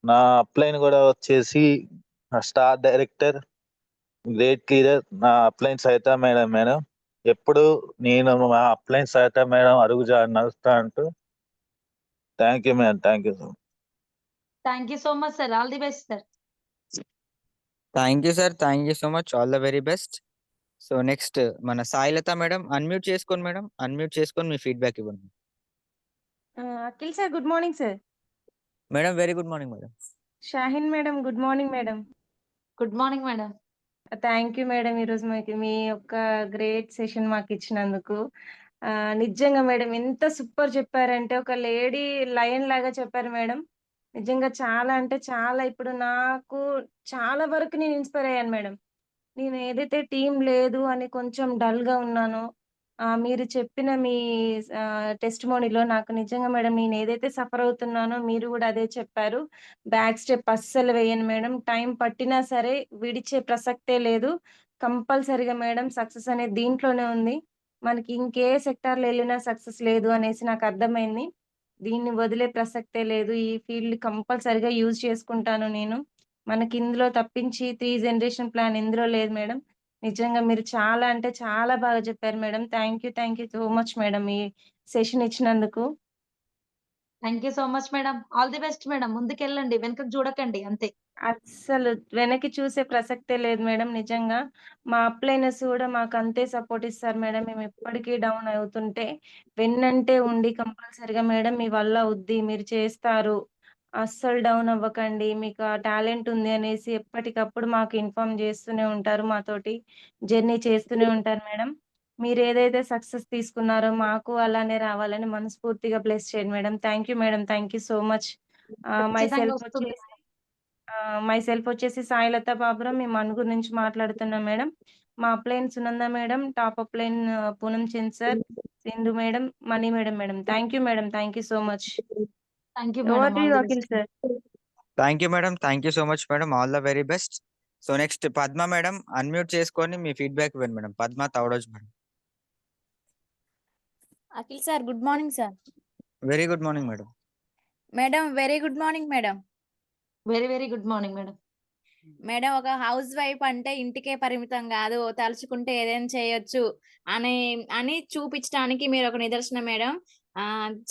నా అప్లైన్ కూడా వచ్చేసి స్టార్ డైరెక్టర్, గ్రేట్ క్లియర్. నా అప్లైన్ సైతా మేడం ఎప్పుడు నేను మా అప్లైన్ సైతా మేడం అడుగుజా నడుస్తా అంటూ. Thank you madam, thank you sir. Thank you so much sir. All the best sir. Thank you sir, thank you so much, all the very best. So next మన Sailatha madam, unmute చేసుకోండి madam, unmute చేసుకొని మీ feedback ఇవ్వండి. Akhil sir, good morning sir. Madam very good morning madam. Shaheen madam, good morning madam. Good morning madam. Thank you madam, ఈరోజు మాకు మీ యొక్క great session మాకు ఇచ్చినందుకు. నిజంగా మేడం ఎంత సూపర్ చెప్పారంటే, ఒక లేడీ లయన్ లాగా చెప్పారు మేడం. నిజంగా చాలా అంటే చాలా, ఇప్పుడు నాకు చాలా వరకు నేను ఇన్స్పైర్ అయ్యాను మేడం. నేను ఏదైతే టీం లేదు అని కొంచెం డల్‌గా ఉన్నానో, మీరు చెప్పిన మీ టెస్టిమోనీలో నాకు నిజంగా మేడం, నేను ఏదైతే సఫర్ అవుతున్నానో మీరు గూడా అదే చెప్పారు. బ్యాక్ స్టెప్ అస్సలు వేయను మేడం. టైం పట్టినా సరే విడిచే ప్రసక్తే లేదు. కంపల్సరీగా మేడం సక్సెస్ అనేది దీంట్లోనే ఉంది. మనకి ఇంకే సెక్టార్‌లో ఎళ్ళినా సక్సెస్ లేదు అనేసి నాకు అర్థమైంది. దీన్ని వదిలే ప్రసక్తే లేదు. ఈ ఫీల్డ్ కంపల్సరీగా యూజ్ చేసుకుంటాను నేను. మనకి ఇందులో తప్పించి 3 జనరేషన్ ప్లాన్ ఇందులో లేదు మేడం. నిజంగా మీరు చాలా అంటే చాలా బాగా చెప్పారు madam. Thank you so much madam ఈ సెషన్ ఇచ్చినందుకు. Thank you so much madam. All the best madam. ముందుకెళ్ళండి. వెనకకు చూడకండి అంతే. అస్సలు వెనక్కి చూసే ప్రసక్తే లేదు మేడం నిజంగా. మా అప్లైనర్స్ గూడా మాకంతే సపోర్ట్ ఇస్తారు మేడం. మేము ఎప్పటికీ డౌన్ అవుతుంటే వెన్నంటే ఉండి కంపల్సరీగా మేడం మీ వల్ల అవుద్ది, మీరు చేస్తారు, అస్సలు డౌన్ అవ్వకండి, మీకు ఆ టాలెంట్ ఉంది అనేసి ఎప్పటికప్పుడు మాకు ఇన్ఫార్మ్ జేస్తూనే ఉంటారు. మాతోటి జర్నీ చేస్తూనే ఉంటారు మేడం. మీరేదైతే సక్సెస్ తీసుకున్నారో మాకు అలానే రావాలని మనస్ఫూర్తిగా బ్లెస్ చేయండి madam. Thank you madam. Thank you so much. My ఖచ్చితంగా సెల్ఫ్ వస్తుంది. వచ్చేసి మై సెల్ఫ్ వచ్చేసి సాయిలత బాబురాం. మేము మణుగూరు నుంచి మాట్లాడుతున్నాం మేడం. మా upline Sunanda madam, top upline Poonam Chand sir, Sindhu madam, Mani madam. Thank you madam. Thank you so much. Thank you over madam. To all you the Akhil best. Sir. Thank you madam, thank you so much madam, all the very best. So next Padma madam, unmute చేసుకొని మీ feedback ఇవ్వండి madam. Padma Tavadoj madam. Akhil sir good morning sir. Very good morning madam. Madam very good morning madam. Very very good morning madam. Madam ఒక house wife అంటే ఇంటికే పరిమితం కాదు, తలుచుకుంటే ఏదైనా చేయొచ్చు అని అని చూపించడానికి మీరు ఒక నిదర్శనం మేడం.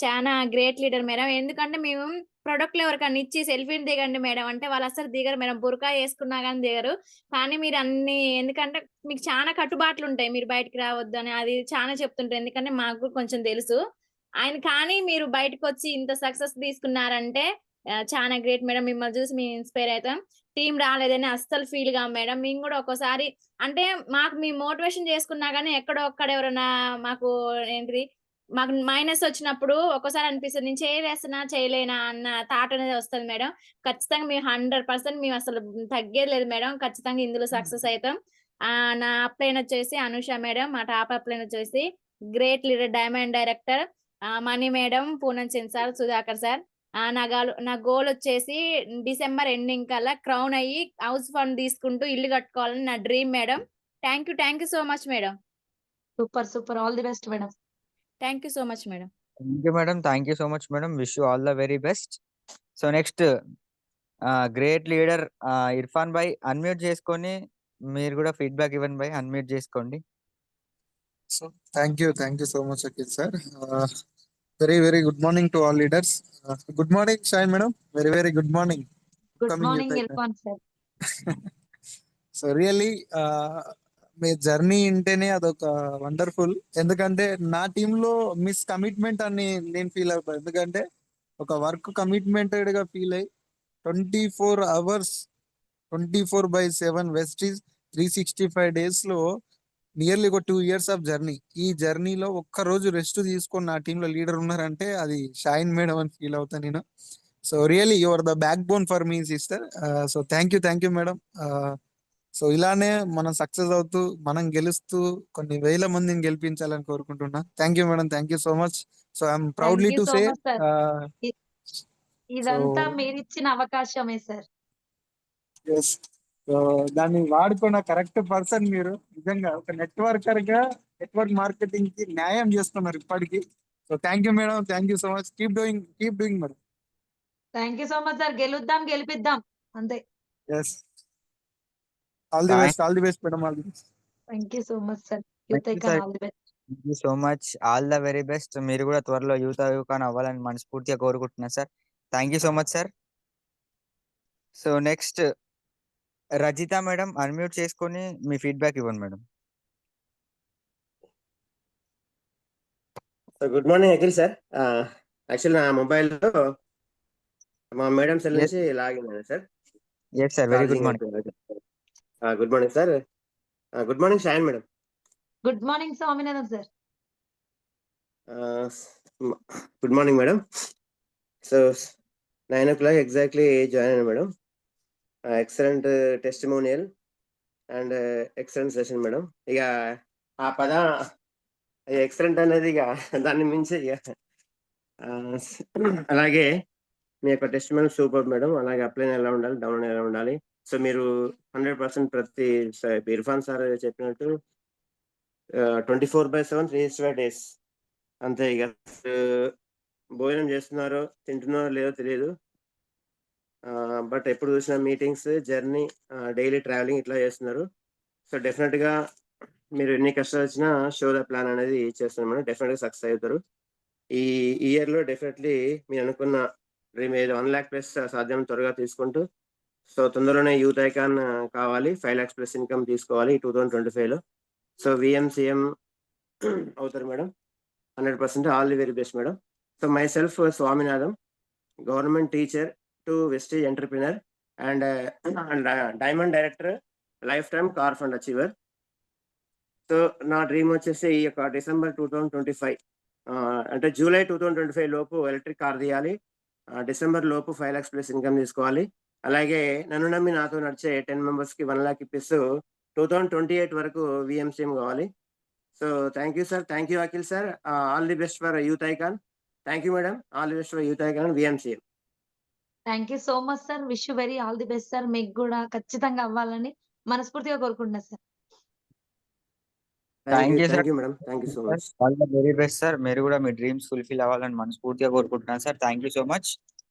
చాలా గ్రేట్ లీడర్ మేడం. ఎందుకంటే మేము ప్రొడక్ట్లు ఎవరికన్నా ఇచ్చి సెల్ఫీని దిగండి మేడం అంటే వాళ్ళు అసలు దిగరు మేడం. బురకా వేసుకున్నా కానీ దిగరు. కానీ మీరు అన్ని ఎందుకంటే మీకు చాలా కట్టుబాట్లు ఉంటాయి, మీరు బయటికి రావద్దు అని అది చాలా చెప్తుంటారు. ఎందుకంటే మాకు కూడా కొంచెం తెలుసు ఆయన. కానీ మీరు బయటకు వచ్చి ఇంత సక్సెస్ తీసుకున్నారంటే చాలా గ్రేట్ మేడం. మిమ్మల్ని చూసి మేము ఇన్స్పైర్ అవుతాం. టీం రాలేదని అస్సలు ఫీల్ గా మేడం. మేము కూడా ఒక్కోసారి అంటే మాకు మీ మోటివేషన్ చేసుకున్నా గానీ ఎక్కడో ఒక్కడ ఎవరైనా మాకు ఏంటిది మాకు మైనస్ వచ్చినప్పుడు ఒక్కోసారి అనిపిస్తుంది నేను చేయలేస్తున్నా చేయలేనా అన్న థాట్ అనేది వస్తుంది మేడం. ఖచ్చితంగా మేము 100% మేము అసలు తగ్గేది లేదు మేడం. ఖచ్చితంగా ఇందులో సక్సెస్ అవుతాం. నా అప్లైన్ వచ్చేసి అనుష మేడం, మా టాప్ అప్లైన్ వచ్చేసి great leader diamond director Mani madam, Poonam sir, Sudhakar sir. నా గోల్ వచ్చేసి డిసెంబర్ ఎండింగ్ కల్లా క్రౌన్ అయ్యి హౌస్ ఫండ్ తీసుకుంటూ ఇల్లు కట్టుకోవాలని నా dream madam. Thank you so much madam. Super super, all the best madam. Thank you so much madam. Thank you madam. Thank you so much madam. Wish you all the very best. So next great leader Irfan Bhai unmute చేసుకొని మీరు కూడా feedback ఇవ్వండి భాయ్. Unmute చేసుకోండి. So thank you so much, Akhil sir. Very good morning to all leaders. Good morning, Shine madam. Very good morning. Good Coming morning with Irfan sir. So really మీ journey ఇంటేనే అదొక wonderful. ఎందుకంటే నా టీంలో miss commitment అని నేను feel అవుతాను. ఎందుకంటే ఒక వర్క్ కమిట్మెంటెడ్ గా ఫీల్ అయ్యి 24 hours 24/7 వెస్టీజ్ 365 days లో నియర్లీ ఒక 2 years ఆఫ్ జర్నీ. ఈ జర్నీలో ఒక్క రోజు రెస్ట్ తీసుకొని నా టీంలో లీడర్ ఉన్నారంటే అది షైన్ మేడం అని ఫీల్ అవుతాను నేను. So really you are the backbone for మీ sister. So thank you madam. So ఇలానే మనం సక్సెస్ అవుతూ మనం గెలుస్తూ కొన్ని వేల మందిని గెలిపించాలని కోరుకుంటున్నా. Thank you madam. Thank you so much. So I'm proudly thank you to so say much sir. ఇదంతా మీరిచ్చిన అవకాశమే సార్. ఎస్. సో దాన్ని వాడుకున్న కరెక్ట్ పర్సన్ మీరు. నిజంగా ఒక నెట్వర్కర్ గా నెట్వర్క్ మార్కెటింగ్ కి న్యాయం చేస్తున్నారు ఇప్పటికి. So thank you madam. Thank you so much. Keep doing madam. Thank you so much sir. గెలుద్దాం, గెలిపిద్దాం అంతే. Yes. All the best madam. All the best. Thank you so much sir. Thank you, sir. All the best. Thank you so much. All the very best. మీరు కూడా త్వరలో youth icon అవ్వాలని మనస్ఫూర్తిగా కోరుకుంటున్నా sir. Thank you so much sir. So next Rajitha madam unmute చేసుకొని మీ feedback ఇవ్వండి madam. Good morning Akhil sir. Actually నా మొబైల్లో మా మేడం సెల్ Yes. నుంచి లాగిన్ అయ్యాను sir. Yes sir. Very good morning. Good morning sir. Good morning Shayan madam. Good morning Swaminathan sir. Good morning madam. So 9 o'clock exactly join అయ్యాను madam. Excellent testimonial and excellent session madam. ఇక ఆ పద excellent అనేది ఇక దాన్ని మించి ఇక అలాగే మీ యొక్క టెస్టిమోనియల్ సూపర్ మేడం. అలాగే అప్లైన్ ఎలా ఉండాలి, డౌన్ ఎలా ఉండాలి. సో మీరు 100% ప్రతి ఇర్ఫాన్ సార్ చెప్పినట్టు 24/7 365 days అంతే. ఇక భోజనం చేస్తున్నారో తింటున్నారో లేదో తెలియదు. బట్ ఎప్పుడు చూసిన మీటింగ్స్, జర్నీ, డైలీ ట్రావెలింగ్ ఇట్లా చేస్తున్నారు. సో డెఫినెట్ గా మీరు ఎన్ని కష్టాలు వచ్చినా షో ద ప్లాన్ అనేది చేస్తున్నారు మేడం. డెఫినెట్ గా సక్సెస్ అవుతారు. ఈ ఇయర్ లో డెఫినెట్లీ మీరు అనుకున్న డ్రీమ్ ఏదో 1 lakh+ సాధ్యం త్వరగా తీసుకుంటూ, సో తొందరలోనే యూత్ ఐకాన్ కావాలి, 5 lakhs+ ఇన్కమ్ తీసుకోవాలి 2025 లో. సో VMCM అవుతారు madam 100%. All the very best madam. So myself Swaminatham, government teacher to వెస్టేజ్ entrepreneur and diamond director, lifetime car fund achiever. So నా డ్రీమ్ వచ్చేసి ఈ యొక్క డిసెంబర్ 2025 అంటే జూలై 2025 లోపు ఎలక్ట్రిక్ కార్ తీయాలి. డిసెంబర్ లోపు 5 lakhs+ ఇన్కమ్ తీసుకోవాలి. అలాగే నన్ను నమ్మి నాతో నడిచే 10 members కి 1 lakh ఇప్పిస్తూ 2028 వరకు VMCM కావాలి. So thank you sir. Thank you Akhil sir. All the best for youth icon. Thank you madam. All the best for youth icon VMCM. Thank you so much sir. Wish you very all the best sir. మీకు కూడా ఖచ్చితంగా అవ్వాలని మనస్ఫూర్తిగా కోరుకుంటున్నా sir. Thank you sir. Thank you madam. Thank you so much. All the very best sir. మీరు కూడా మీ dreams fulfil అవ్వాలని మనస్ఫూర్తిగా కోరుకుంటున్నాను sir. Thank you so much.